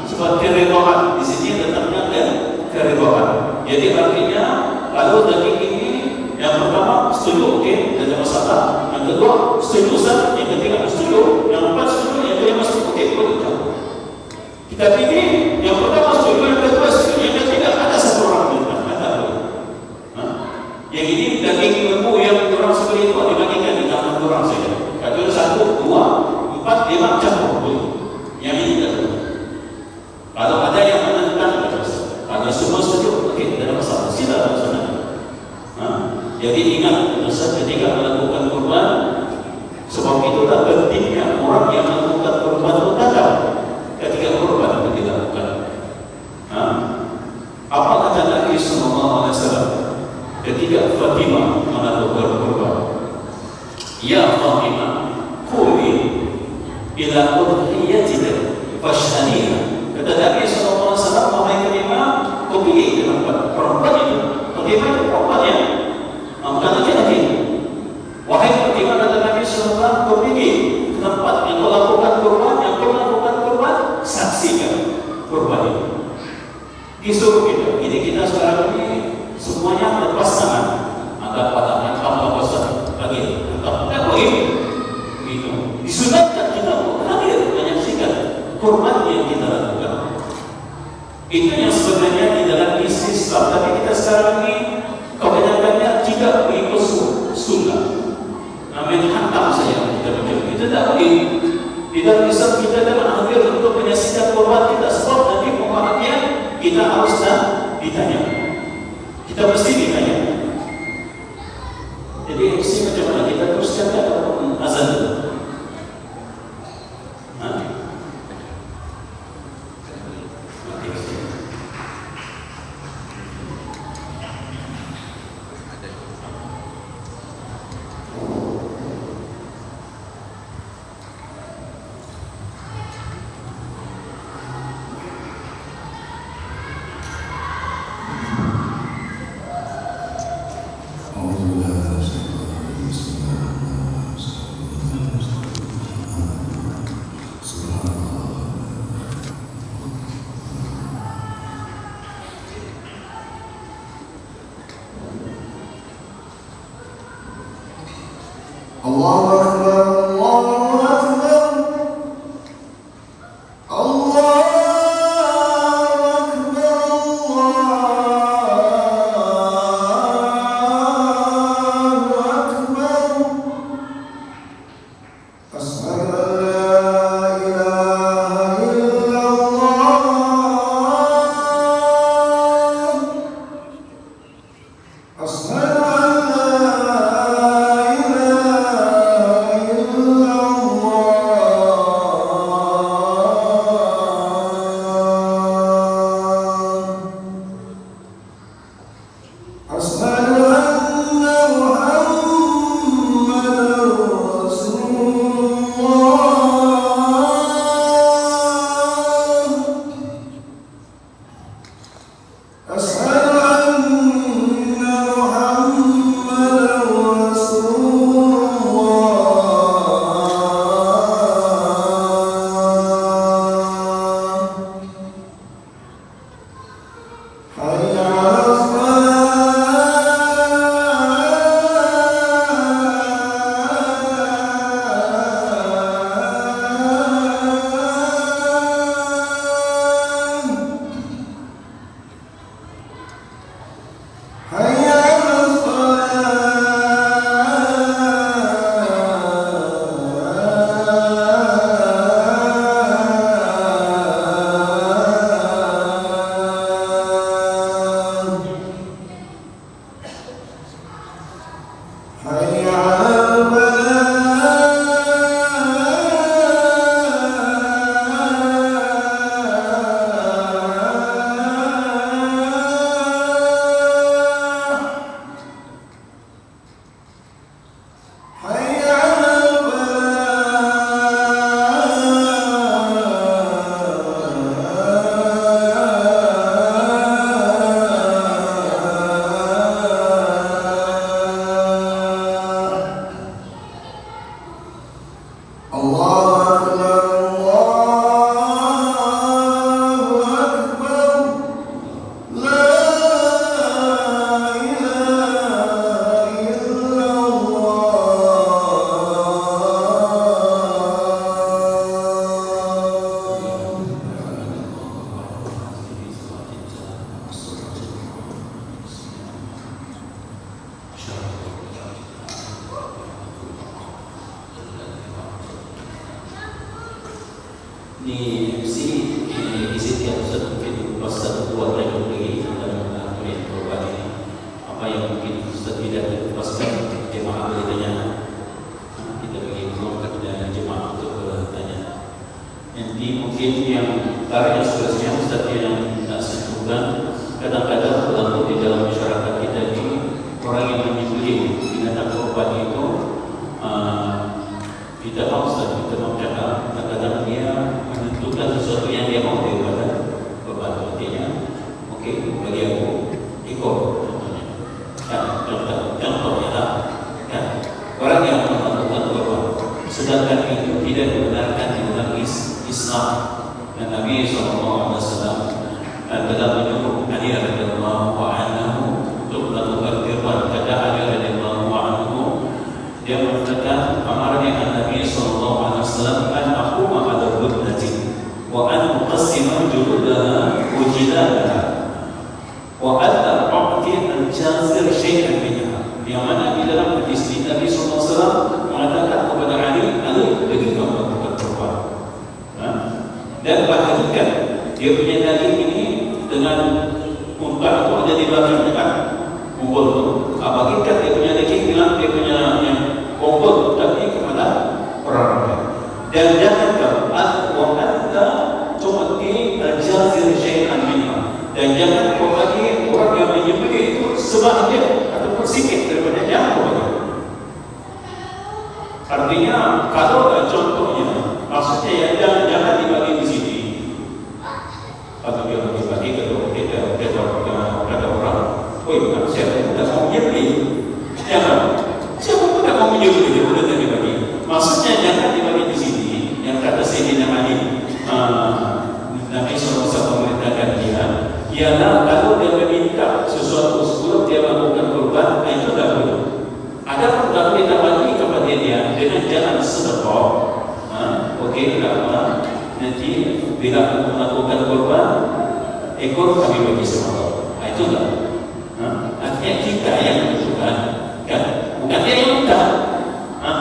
Sebab keridhaan di sini datangnya keridhaan. Jadi artinya kalau daging ini yang pertama setuju, okey, tidak ada masalah. Yang kedua setuju Ustaz, yang ketiga setuju, yang empat setuju, yang kelima setuju, okey, boleh campur. Kita pilih yang pertama setuju, yang kedua setuju, yang ketiga ada 1 orang yang ada boleh. Yang ini daging lembu yang orang seperti itu dibagikan di tangan orang saja. Kalau 1, 2, 4, 5 campur boleh. Yang ini tidak boleh. Kalau ada yang menentang terus, kalau semua setuju, okey, tidak ada masalah. Silakan sana. Jadi ingat, ketika melakukan korban, sebab itulah pentingnya orang yang melakukan korban itu datang ketika korban itu dilakukan. Apa kata Nabi SAW ketika Fatimah melakukan korban? Ya Fatimah, quli ila udhiyatika fashhaniha. Kata Nabi SAW, wahai Fatimah, kau pergi ke tempat perempuan itu. Fatimah itu perempuan ya, bukan laki-laki. Wahai Fatimah, kata Nabi SAW, kau pergi ke tempat yang kau lakukan korban, yang kau lakukan korban, saksikan korban itu. Disuruh kita. Ini kita sekarang ini semuanya lepas tangan, angkat tangan, apa besar bagi, tak boleh. Begitu. Disunatkan kita hadir menyaksikan korban yang kita lakukan. Itu yang sebenarnya di dalam isi Islam. Tapi kita sekarang ini kebanyakannya tidak mengikut sunnah. Namanya hantam saja kita macam itu. Tak boleh. Di dalam Islam kita dalam hadir untuk menyaksikan korban kita, sebab nanti pembahagian kita harus ditanya. Kita mesti ditanya. Jadi mesti macam mana kita teruskan ataupun azan dulu. Di MC di setiap Ustaz mungkin satu dua lagi dalam kuliah perubahan ini, apa yang mungkin Ustaz tidak lepaskan jemaah bertanya, kita bagi peluang kepada jemaah untuk bertanya. Nanti mungkin yang tariknya seterusnya Ustaz yang tak sebutkan, kadang-kadang berlaku di dalam masyarakat kita ini orang yang menyembelih binatang korban itu kita mau Ustaz, kita mau cakap kadang-kadang dia menentukan sesuatu yang dia mau daripada korban. Artinya, okey, bagi aku ikut contohnya. Contohnya lah, kan? Orang yang menentukan korban, sedangkan itu tidak dibenarkan di dalam Islam. Dan Nabi SAW telah menyuruh Ali radhiyallahu anhu untuk melakukan korban. Kata Ali radhiyallahu anhu, dia mengatakan amarnya Nabi SAW an aquma ala budnatin wa an uqassima juludaha wa jiladaha wa an a'ti al-jazir syai'an minha. Yang mana di dalam hadis ini Nabi SAW mengatakan kepada Ali bagi kamu melakukan korban, dan bahagikan dia punya daging ini dengan unta itu ada di belakangnya kan, kumpul itu bagikan dia punya daging dengan dia punya kumpul tapi kepada orang ramai. Dan jangan kau anda tumati al-jazir syai'an minha, dan jangan kau bagi orang yang menyembelih itu sebahagian ataupun sikit daripada yang kau bagi. Artinya kalau contohnya maksudnya ya jangan dibagi di sini atau dia bagi kepada orang, oi siapa yang tak mau menyembelih, jangan. Siapa pun tak mau menyembelih dia boleh tak dibagi. Maksudnya jangan dibagi di sini. Yang kata Sayyidina Ali, Nabi SAW memerintahkan dia, ialah kalau dia meminta sesuatu sebelum dia melakukan korban, itu tak boleh. Ada pun tak boleh tak bagi kepada dia nanti bila aku melakukan korban, ekor kami bagi sama Allah. Itulah. Artinya kita yang menentukan, kan? Bukan dia yang minta.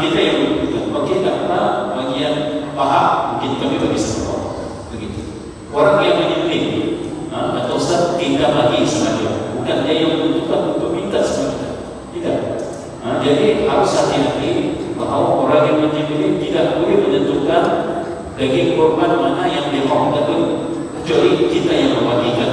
Kita yang menentukan. Bagi apa bagian paha mungkin kami bagi sama Allah. Begitu. Orang yang menyembelih atau Ustaz kita bagi sama dia. Bukan dia yang menentukan untuk minta sama kita. Tidak. Jadi harus hati-hati bahawa orang yang menyembelih tidak boleh menentukan daging korban mana yang dimakan, kecuali kita yang membagikan.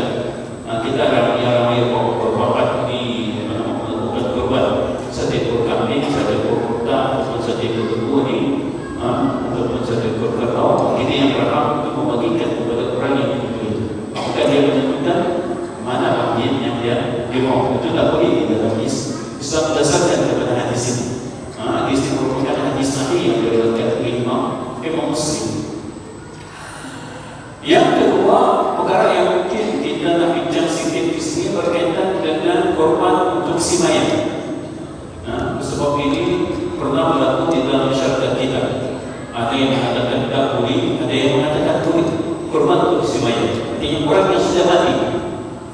Kita ramai-ramai korban ini melakukan korban satu ekor kambing, satu ekor unta, ataupun satu ekor lembu ini, ataupun satu ekor kerbau. Ini yang berhak untuk membagikan kepada orang yang menyembelih. Maka dia menentukan mana bagian yang dia dimakan. Itu tak boleh di dalam Islam berdasarkan kepada hadis ini. Hadis ini merupakan hadis sahih yang diriwayatkan oleh Imam Muslim. Yang kedua, perkara yang mungkin kita nak bincang sikit di sini berkaitan dengan korban untuk si mayat. Sebab ini pernah berlaku di dalam masyarakat kita. Ada yang mengatakan tak boleh, ada yang mengatakan boleh korban untuk si mayat. Artinya orang yang sudah mati,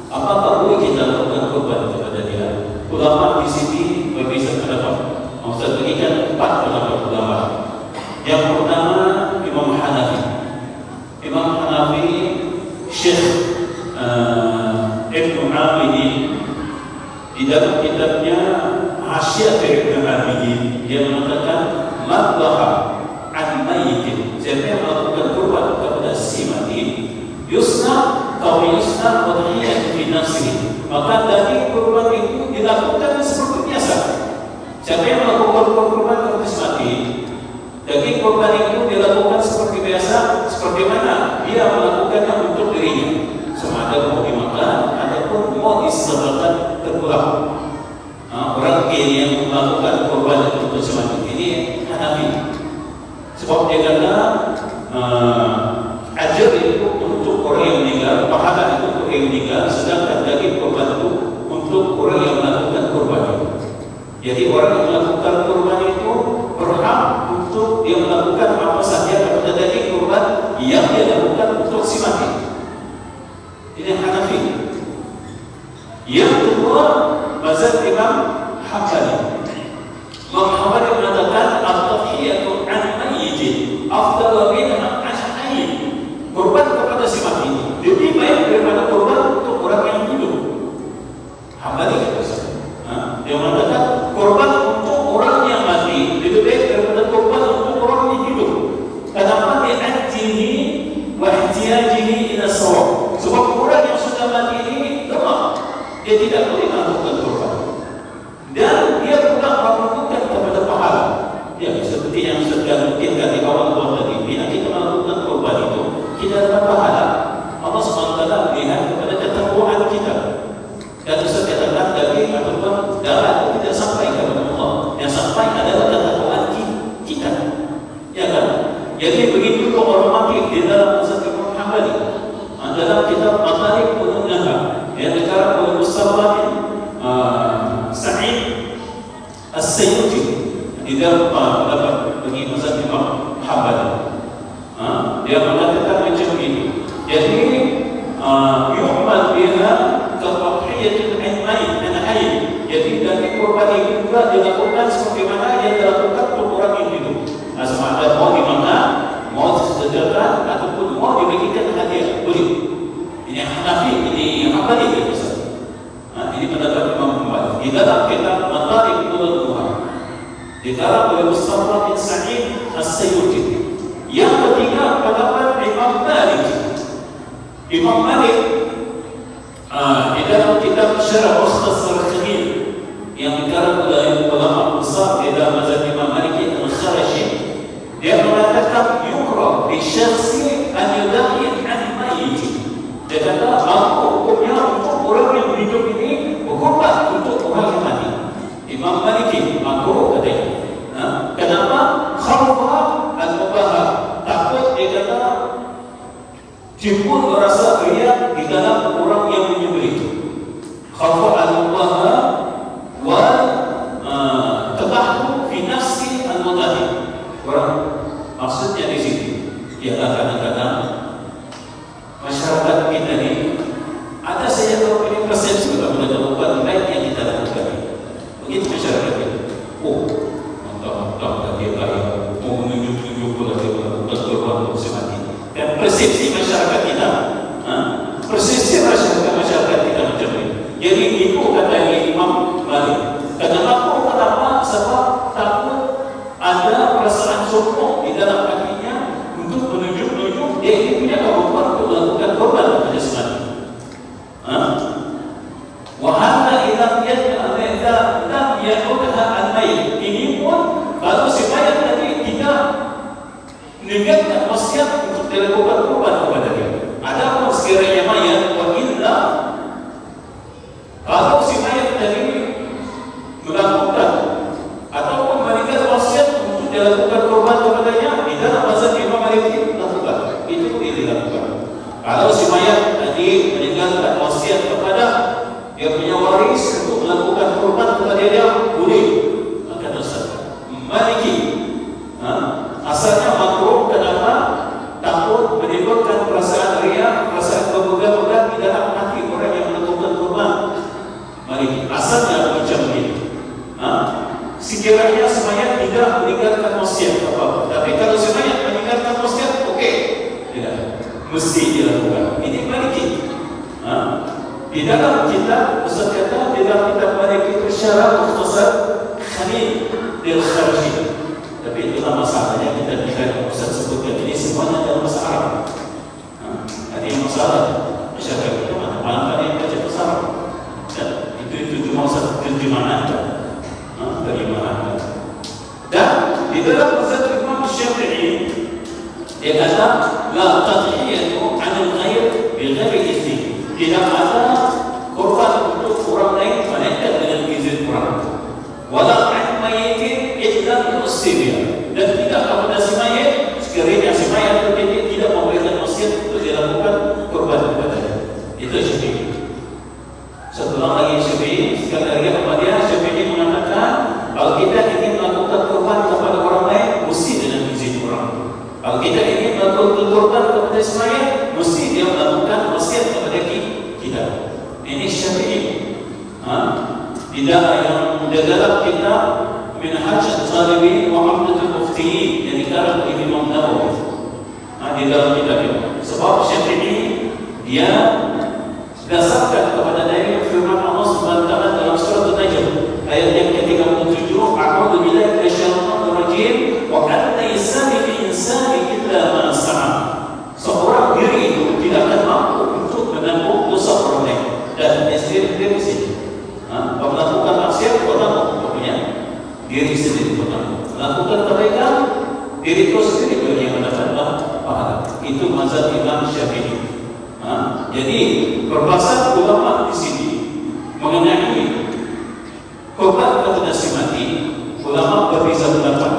apakah boleh kita lakukan korban kepada dia? Ulama di sini berbeza pendapat. Ustaz berikan 4 pendapat ulama. Yang pertama, Imam Hanafi. Imam Hanafi, Syekh Ibn Abidin, di dalam kitabnya Hasyiah Ibn Abidin, dia mengatakan madlaha an mayyitin, siapa yang melakukan korban kepada si mati, yusna atau yusna wa tahiyat fi nafsihi, maka dari korban itu dilakukan seperti biasa. Siapa yang melakukan korban kepada si mati, daging korban itu dilakukan seperti biasa. Seperti mana dia melakukannya untuk dirinya, sama ada mau dimakan ataupun mau disedekahkan terpulang. Orang kiri yang melakukan korban untuk semacam ini Hanafi. Sebab dia kata ajar itu untuk orang yang meninggal, pahala itu untuk orang yang meninggal, sedangkan daging korban itu untuk orang yang melakukan korban itu. Jadi orang yang melakukan korban itu berhak untuk dia melakukan apa saja kepada daging korban yang dia lakukan untuk si mati. Ini Hanafi. Yang kedua, mazhab Imam Hambali. Imam Hambali mengatakan at-tahiyatu an mayyitin afdalu min al-hayy. Korban kepada si mati lebih baik daripada korban untuk orang yang hidup. Hambali kata dia mengatakan korban untuk orang yang mati lebih baik daripada korban untuk orang yang hidup. Kenapa? Li'ajlihi wa ihtiyajihi ila sawab. Sebab orang yang sudah mati ini lemah, dia tidak boleh melakukan korban, dan dia pula membutuhkan kepada pahala. Ya, seperti yang sedang mungkinkan di awal tadi, bila kita melakukan korban itu, kita dapat pahala. Allah SWT melihat kepada ketakwaan kita. Dan Ustaz katakan daging ataupun darah itu tidak sampai kepada Allah. Yang sampai adalah ketakwaan kita. Ya kan? Jadi begitu orang mati di dalam mazhab Imam Hambali, dalam kitab Matalib Ulun-Naha yang dikarang oleh Mustafa bin Sa'id As-Sayyuti di dalam pendapat bagi mazhab Imam Hambali. Dia mengatakan macam ini. Jadi yu'mal biha ka-tadhiyatul hayy an hayy. Jadi dari korban itu juga dilakukan sebagaimana yang dilakukan untuk orang yang hidup. Sama ada mau dimakan, mau disedekahkan, ataupun mau diberikan hadiah, boleh. Ini Hanafi, ini Hambali dia bisa. Ini pendapat Imam Hambali. Di dalam kitab Matalib Ulun-Naha dikarang oleh Mustafa bin Sa'id As-Sayyuti. Yang ketiga pendapat Imam Malik. Imam Malik di dalam kitab Syarah Mukhtasar Khalil yang dikarang oleh ulama besar di dalam mazhab Imam Malik Al-Kharashi, dia mengatakan yukrah li syakhsi an yudahi an mayyit. Dia kata hukumnya untuk orang yang hidup ini berkorban untuk orang yang mati. Imam Maliki makruh katanya. Kenapa? Khawfa al-mubaha. Takut dia kata timbul rasa riya di dalam orang yang menyembelih. Khawfa al-mubaha wa tabahhu fi nafsi al-mudahhi. Orang maksudnya di sini ialah kadang-kadang masyarakat kita. Oh, mantap dia kaya, mau menunjuk-nunjuk pula dia melakukan korban untuk semati. Dan persepsi masyarakat kita, persepsi masyarakat kita macam ini. Jadi itu kata Imam Malik. Kenapa? Sebab takut ada perasaan sombong di dalam hatinya untuk menunjuk-nunjuk dia ini punya kemampuan untuk melakukan korban kepada semati. Wahana ilam ya'udha al-mayt. Ini pun kalau si mayat tadi tidak niatkan wasiat untuk dilakukan korban kepada dia. Adapun sekiranya mayat wa illa, kalau si mayat tadi melakukan ataupun memberikan wasiat untuk dilakukan korban kepadanya, di dalam mazhab Imam Malik lakukan. Itu boleh dilakukan. Kalau si mayat tadi meninggalkan wasiat kepada dia punya waris untuk melakukan korban kepada dia, boleh. Maka dosa. Maliki asalnya makruh. Kenapa? Takut menimbulkan perasaan riya, perasaan berbeda-beda di dalam hati orang yang melakukan korban. Maliki asalnya macam ini. Sekiranya semayat tidak meninggalkan wasiat apa-apa, tapi kalau semayat meninggalkan wasiat, okey, tidak mesti dilakukan. Ini Maliki. Di dalam kitab Ustaz kata, di dalam kitab Maliki itu syarah mukhtasar Khalil al-Kharji. Tapi itulah masalahnya, kita tidak Ustaz sebutkan ini semuanya dalam bahasa Arab. Ada yang masalah masyarakat kita mana-mana yang baca bahasa Arab. Dan itu cuma satu terjemahan dari mana. Dan di dalam mazhab Imam Syafi'i dia kata la tadhiyatu 'anil ghair bi ghairi izni. Tidak ada korban untuk orang lain melainkan dengan izin orang. Wala 'an mayyitin illa bi-usriya. Dan tidak kepada si mayit sekiranya si mayit tidak memberikan wasiat untuk dilakukan korban kepadanya. Itu Syafi'i. Satu lagi Syafi'i, sekali lagi apa dia? Syafi'i mengatakan kalau kita ingin melakukan korban kepada orang lain, mesti dengan izin orang. Kalau kita ingin melakukan korban kepada Ismail, mesti dia melakukan wasiat kepada kita. Ini Syafi'i. Tidak yang dalam kitab Minhaj al-Talibin wa 'Umdatul Muftiyin yang dikarang oleh Imam Nawawi. Di dalam kitab itu. Sebab Syafi'i dia dasarkan kepada dalil firman Allah Subhanahu wa taala dalam surah An-Najm ayat yang ke-37, a'udzu billahi minasyaitonir rajim wa an laysa lil insani illa ma sa'a. Seorang diri itu tidak akan mampu untuk menanggung dosa orang lain dan istri diri sendiri. Kalau melakukan maksiat orang punya diri sendiri melakukan kebaikan diri itu sendiri yang mendapat pahala. Itu mazhab Imam Syafi'i. Jadi perbahasan ulama di sini mengenai korban kepada si mati, ulama berbeza pendapat.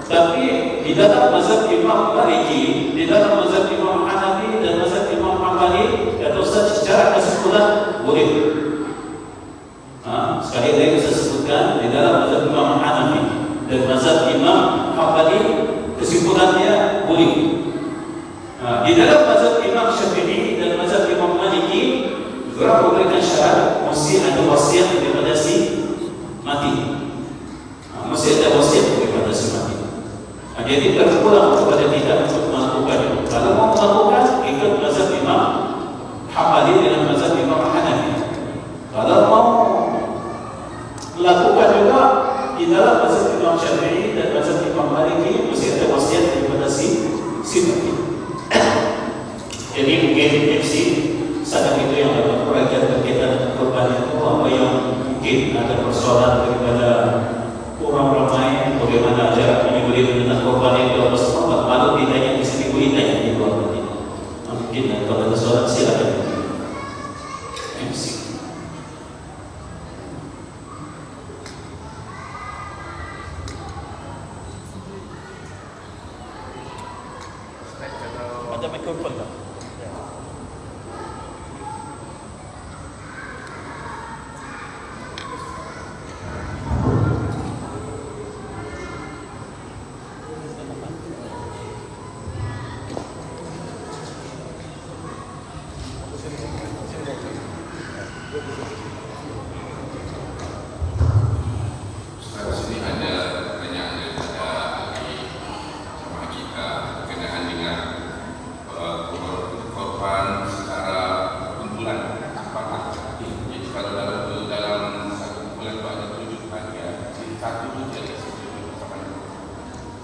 Tapi di dalam mazhab Imam Maliki, di dalam mazhab Imam Hanafi dan mazhab Imam Hanbali, kata Ustaz secara kesimpulan boleh. Sekali lagi saya sebutkan, di dalam mazhab Imam Hanafi dan mazhab Imam Hanbali kesimpulannya boleh. Di dalam mazhab Imam Syafi'i dan mazhab Imam Maliki, mereka memberikan syarat mesti ada wasiat daripada si mati. Mesti ada wasiat daripada si mati. Jadi terpulang kepada kita untuk melakukannya. Kalau mau melakukan, ikut mazhab Imam Hanbali dengan mazhab Imam Hanafi. Kalau mau melakukan juga di dalam mazhab Imam Syafi'i dan mazhab Imam Maliki, mesti ada wasiat daripada si mati. Jadi mungkin MC saat itu yang dapat perhatian berkaitan dengan korban itu, apa yang mungkin ada persoalan daripada orang ramai, bagaimana cara menyembelih tentang korban itu, apa semua malu ditanya di sini, boleh tanya di luar nanti. Mungkin kalau ada soalan silakan MC. Ada mikrofon tak?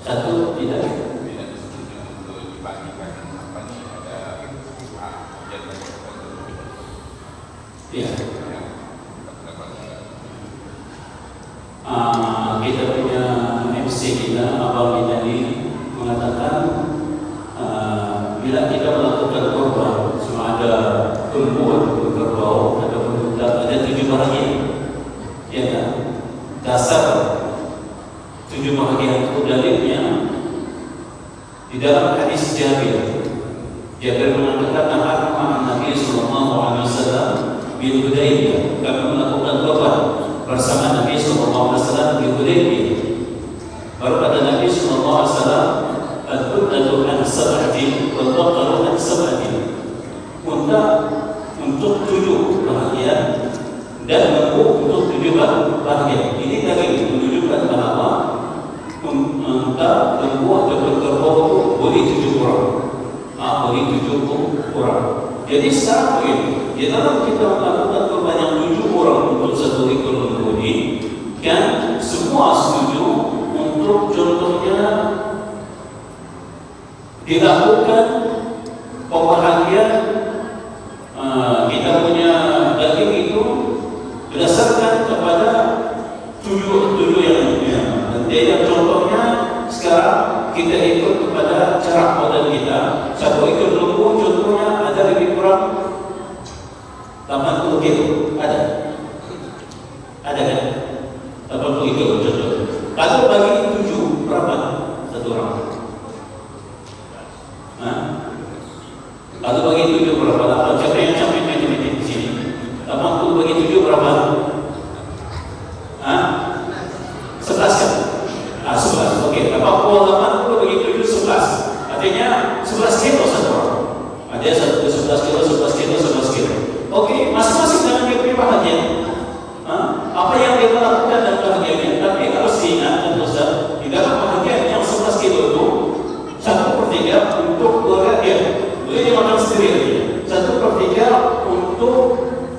Satu tidak ya. Kita punya MC kita, Abang kita ini mengatakan bila kita melakukan korban, semua ada tumbuhan berbau, ada berundak, ada 7 bahagian, ya kan? Dasar 7 bahagian itu dalilnya di dalam hadis Jabir. Jabir mengatakan Nabi sallallahu alaihi wasallam bil Hudaybiyah, kami melakukan korban bersama Nabi sallallahu alaihi wasallam di Hudaybiyah. Baru kata Nabi sallallahu alaihi wasallam, al-qudatu an sab'atin wal baqaru an sab'atin. Unta untuk 7 bahagian dan lembu untuk 7 bahagian. Ini tadi menunjukkan bahwa unta, lembu atau kerbau itu boleh 7 orang. Boleh 7 orang. Jadi secara poin, di dalam kita melakukan korban yang 7 orang untuk 1 ekor lembu ini, kan semua setuju untuk contohnya dilakukan pembahagian kita punya daging itu berdasarkan kepada 7 yang jadi contohnya sekarang kita ikut kepada cara model kita. 1 ekor lembu contohnya ada lebih kurang 80 kilo, ada kan? 80 kilo contoh. Kalau bagi 7 berapa satu orang? Kalau bagi 7 berapa? Siapa yang sampai matematik di sini? 80 bagi 7 berapa? 11 kan? 11. Okey. 80 bagi 7 11. Artinya 11 kilo satu orang. Ada 11 kilo, 11 kilo, 11 kilo. Okey, masing-masing dengan dia punya bahagian. Apa yang dia lakukan dan bahagiannya. Tapi harus diingat dan Ustaz, di dalam bahagian yang 11 kilo itu 1/3 untuk keluarga dia. Boleh dia makan sendiri. 1/3 untuk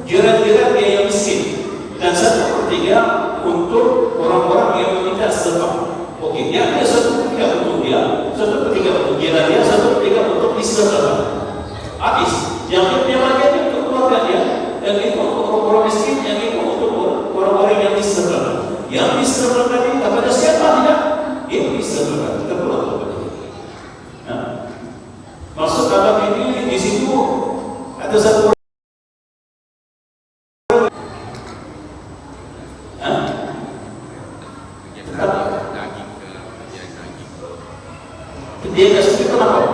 jiran-jiran dia yang miskin. Dan 1/3 untuk orang-orang yang meminta sedekah. Okey, dia ada 1/3 untuk dia, 1/3 untuk jiran dia, 1/3 untuk disedekahkan. Habis. Yang dia punya bagian untuk keluarga dia, yang itu untuk orang-orang miskin, yang itu untuk orang-orang yang disedekahkan. Yang disedekahkan ini kepada siapa tidak? Yang disedekahkan kita pulang kepada dia. Maksud dalam ini di situ ada satu dia tak setuju kenapa?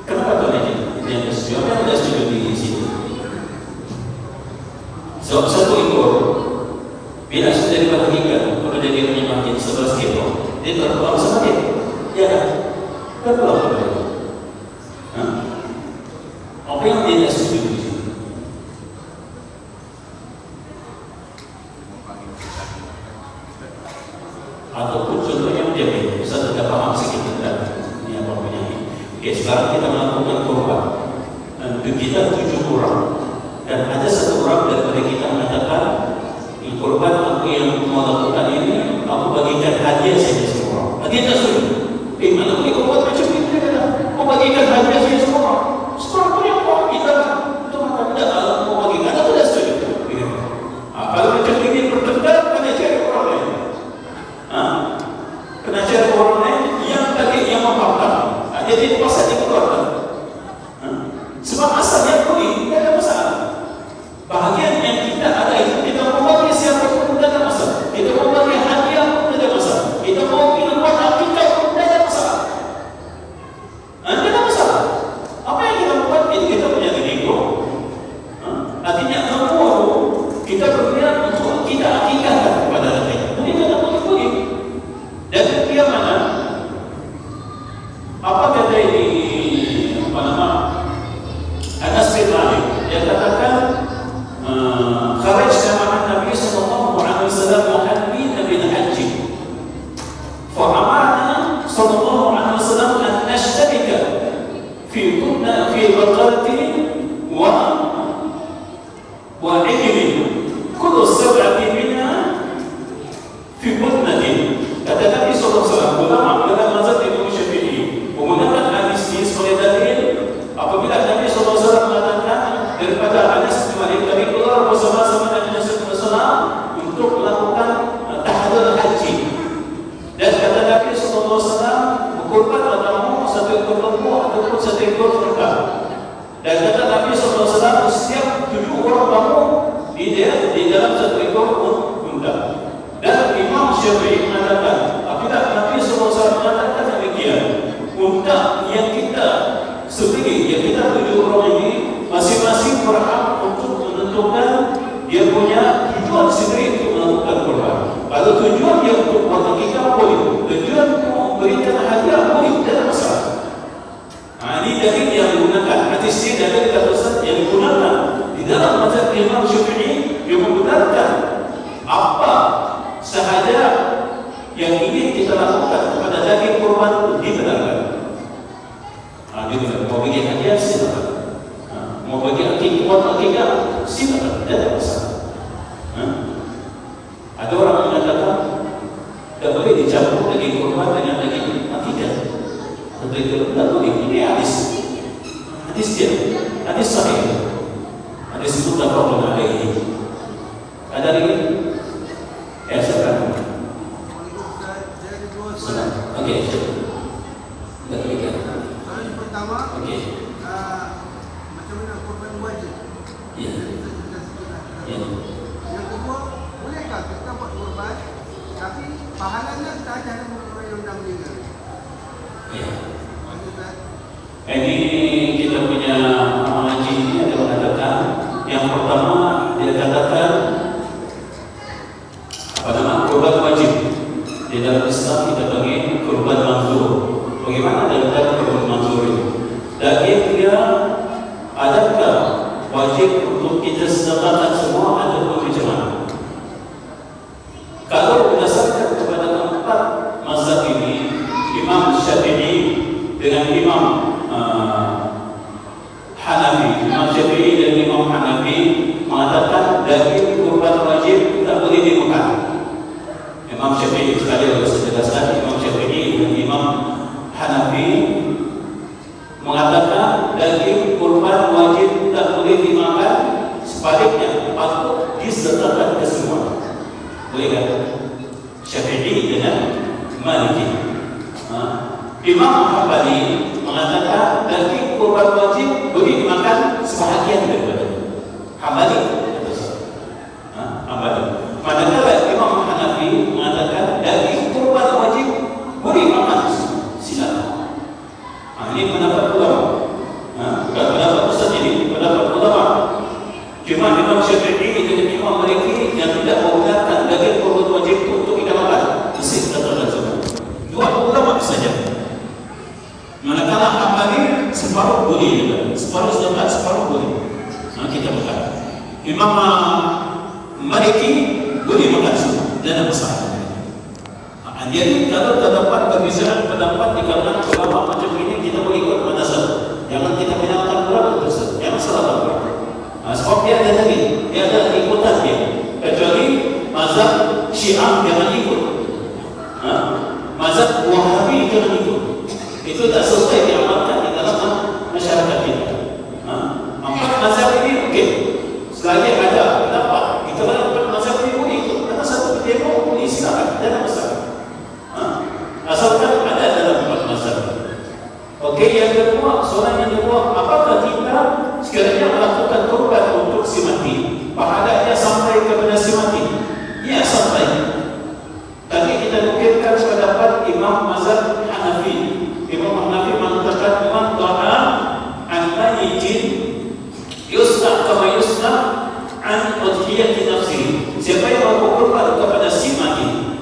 Kenapa tuh dia tak setuju? Apa yang tidak setuju di sini? Sebab 1 ekor bila sudah dibahagikan, kalau dia punya bahagian 11 kilo, dia terpulang sama dia. Ya kan? Terpulang sama dia. Apa yang dia tak setuju di sini? Ataupun contohnya dia bisa tidak paham sedikit dan ini apa punya ini. Oke, sekarang kita melakukan korban dan kita 7 orang dan ada 1 orang daripada kita mengatakan korban aku yang melakukan ini aku bagikan hadiah saja semua orang. Dia tak setuju. Mana boleh korban macam ini? Dia kata mau bagikan hadiah saja semua orang. Sekarang punya orang kita itu maka tidak mau bagikan. Aku tak setuju. Kalau macam ini bertentang kena cari orang lain. Kena cari orang lain yang tadi yang memaafkan. Jadi pasal dia keluarkan. Sebab asalnya boleh, tidak ada masalah. Bahagian yang kita ada itu kita mau bagi siapa pun tidak ada masalah. Kita mau bagi hadiah pun tidak ada masalah. Kita mau buat akikah pun tidak ada masalah. Tidak ada masalah. Apa yang kita buat itu kita punya ego. Artinya semua kita berniat untuk kita akikahkan kepada mereka. Boleh tidak boleh. Dan dia mana? Apa kata ini? Apa nama? Anas bin Malik. Dia katakan, "Kharajna ma'a Nabi sallallahu alaihi wasallam muhallina bil hajj. Fa amarna sallallahu alaihi wasallam an nashtarika fi baqarati wa ibli ekor lembu ataupun 1 ekor unta. Dan kata Nabi SAW, setiap 7 orang bangun di dalam 1 ekor unta. Dan Imam Syafi'i mengatakan, apabila Nabi SAW mengatakan demikian, unta yang kita sendiri, yang kita 7 orang ini, masing-masing berhak untuk menentukan dia punya tujuan sendiri untuk melakukan korban. Kalau tujuan dia untuk berkikah boleh, tujuan untuk memberikan hadiah boleh, tidak masalah. Ini dalil yang digunakan, hadis ini dalil kata Ustaz yang digunakan di dalam mazhab Imam Syafi'i yang membenarkan apa sahaja yang ingin kita lakukan kepada daging korban itu dibenarkan. Mau bagi hadiah silakan, mau bagi akikah silakan, tidak masalah. Ada orang mengatakan tidak boleh dicampur daging korban dengan daging akikah. Tidak boleh. Ini hadis dia, hadis sahih, hadis muttafaqun alaihi. Ada lagi? Silakan. Okey. Tidak demikian. Soalan pertama, okey. Macam mana korban wajib? Ya. Ya. Yang kedua, bolehkah kita buat korban tapi pahalanya sahaja ada orang yang dah meninggal? Ya. Ini kita punya mengaji ini ada mengatakan yang pertama dia katakan korban wajib. Di dalam Islam kita panggil korban manzur. Bagaimana dalam korban manzur ini? Daging dia adakah wajib untuk kita sedekahkan semua ataupun macam mana? Kalau berdasarkan kepada tempat mazhab ini, Imam Syafi'i dengan Imam Hanafi, Imam Syafi'i dan Imam Hanafi mengatakan daging kurban wajib tidak boleh dimakan. Imam Syafi'i sekali harus jelaskan, Imam Syafi'i dan Imam Hanafi mengatakan daging kurban wajib tidak boleh dimakan, sebaliknya patut disedekahkan ke semua. Boleh kan? Syafi'i dengan Maliki. Imam Hambali mengatakan daging kurban wajib boleh dimakan sebahagian daripada Hambali. Hambali. Manakala Imam Hanafi mengatakan daging kurban wajib boleh makan, silakan. Ini pendapat ulama. Bukan pendapat Ustaz ini, pendapat ulama. Cuma Imam Syafi'i dan Imam Maliki yang tidak menggunakan daging kurban wajib untuk kita makan, mesti katakan semua. Dua ulama saja. Manakala Hambali separuh boleh, separuh sedekah, separuh boleh. Kita makan. Imam Maliki boleh makan semua, tidak ada masalah. Jadi kalau terdapat perbezaan pendapat di kalangan ulama macam ini, kita boleh ikut mazhab. Jangan kita menyalahkan ulama tersebut. Jangan salahkan ulama. Sebab dia ada lagi, dia ada ikutan dia. Kecuali mazhab Syiah jangan ikut. Mazhab Wahabi jangan ikut. Itu tak sesuai diamalkan di dalam masyarakat kita. Empat mazhab ini okey. Selagi ada pendapat, kita empat mazhab ini boleh ikut. Karena satu demo boleh silakan, tidak ada masalah. Asalkan ada dalam empat mazhab. Okey, yang kedua, soalan yang kedua, apakah kita sekiranya melakukan korban untuk si mati, pahalanya sampai kepada si mati? Ya, sampai. Tadi kita nukilkan pendapat Imam mazhab Hanafi. Imam Hanafi mengatakan man ta'a an mayitin yusna kama yusna an udhiyati nafsihi. Siapa yang berkorban kepada si mati?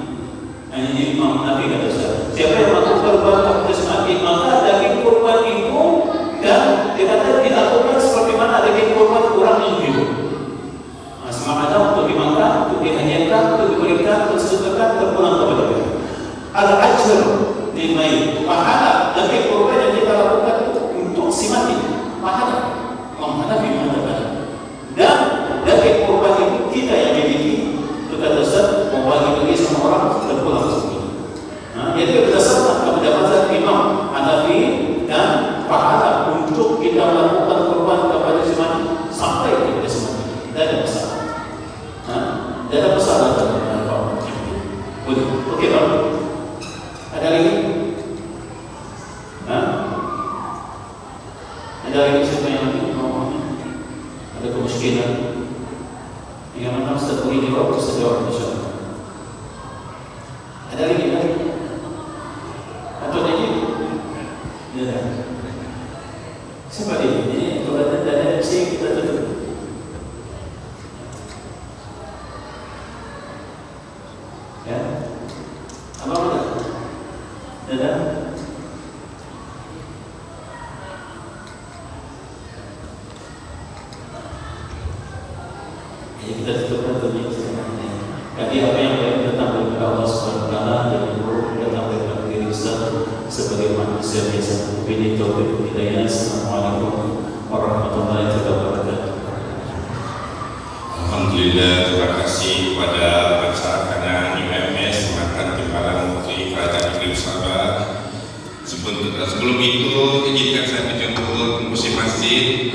Ini Imam Hanafi kata saya. Siapa yang berkorban kepada si mati, maka daging korban itu dan dikatakan dilakukan seperti mana daging korban orang yang hidup. Semangatnya untuk dimakan, untuk dihadiahkan, untuk diberikan, untuk disedekahkan, terpulang kepada dia. Al-ajr lil-mayyit, pahala daging korban yang kita lakukan untuk si mati, pahala. Imam Hanafi mengatakan. Dan daging korban itu kita yang miliki. Itu kata Ustaz, mau bagi-bagi sama orang, terpulang semua. Jadi berdasarkan kepada mazhab Imam Hanafi dan pahala untuk kita melakukan korban kepada si mati sampai kepada si mati. Tidak ada masalah. Tidak ada masalah. Okey, Pak. Ada lagi? bisa jawab insyaallah. Ada lagi kan? Atau lagi? Ya. Siapa ini? Kalau ada MC kita tutup. Ya. Apa udah? Ada? Ya kita tutup dulu sebenarnya. Tadi apa yang baik datang dari Allah SWT dan buruk datang dari diri Islam sebagai manusia biasa. Ini taufik hidayah. Assalamualaikum warahmatullahi wabarakatuh. Alhamdulillah, terima kasih kepada masyarakat UMS Mantan Timbalan Menteri Kerajaan Negeri Sabah. Sebelum itu izinkan saya menjemput musim masjid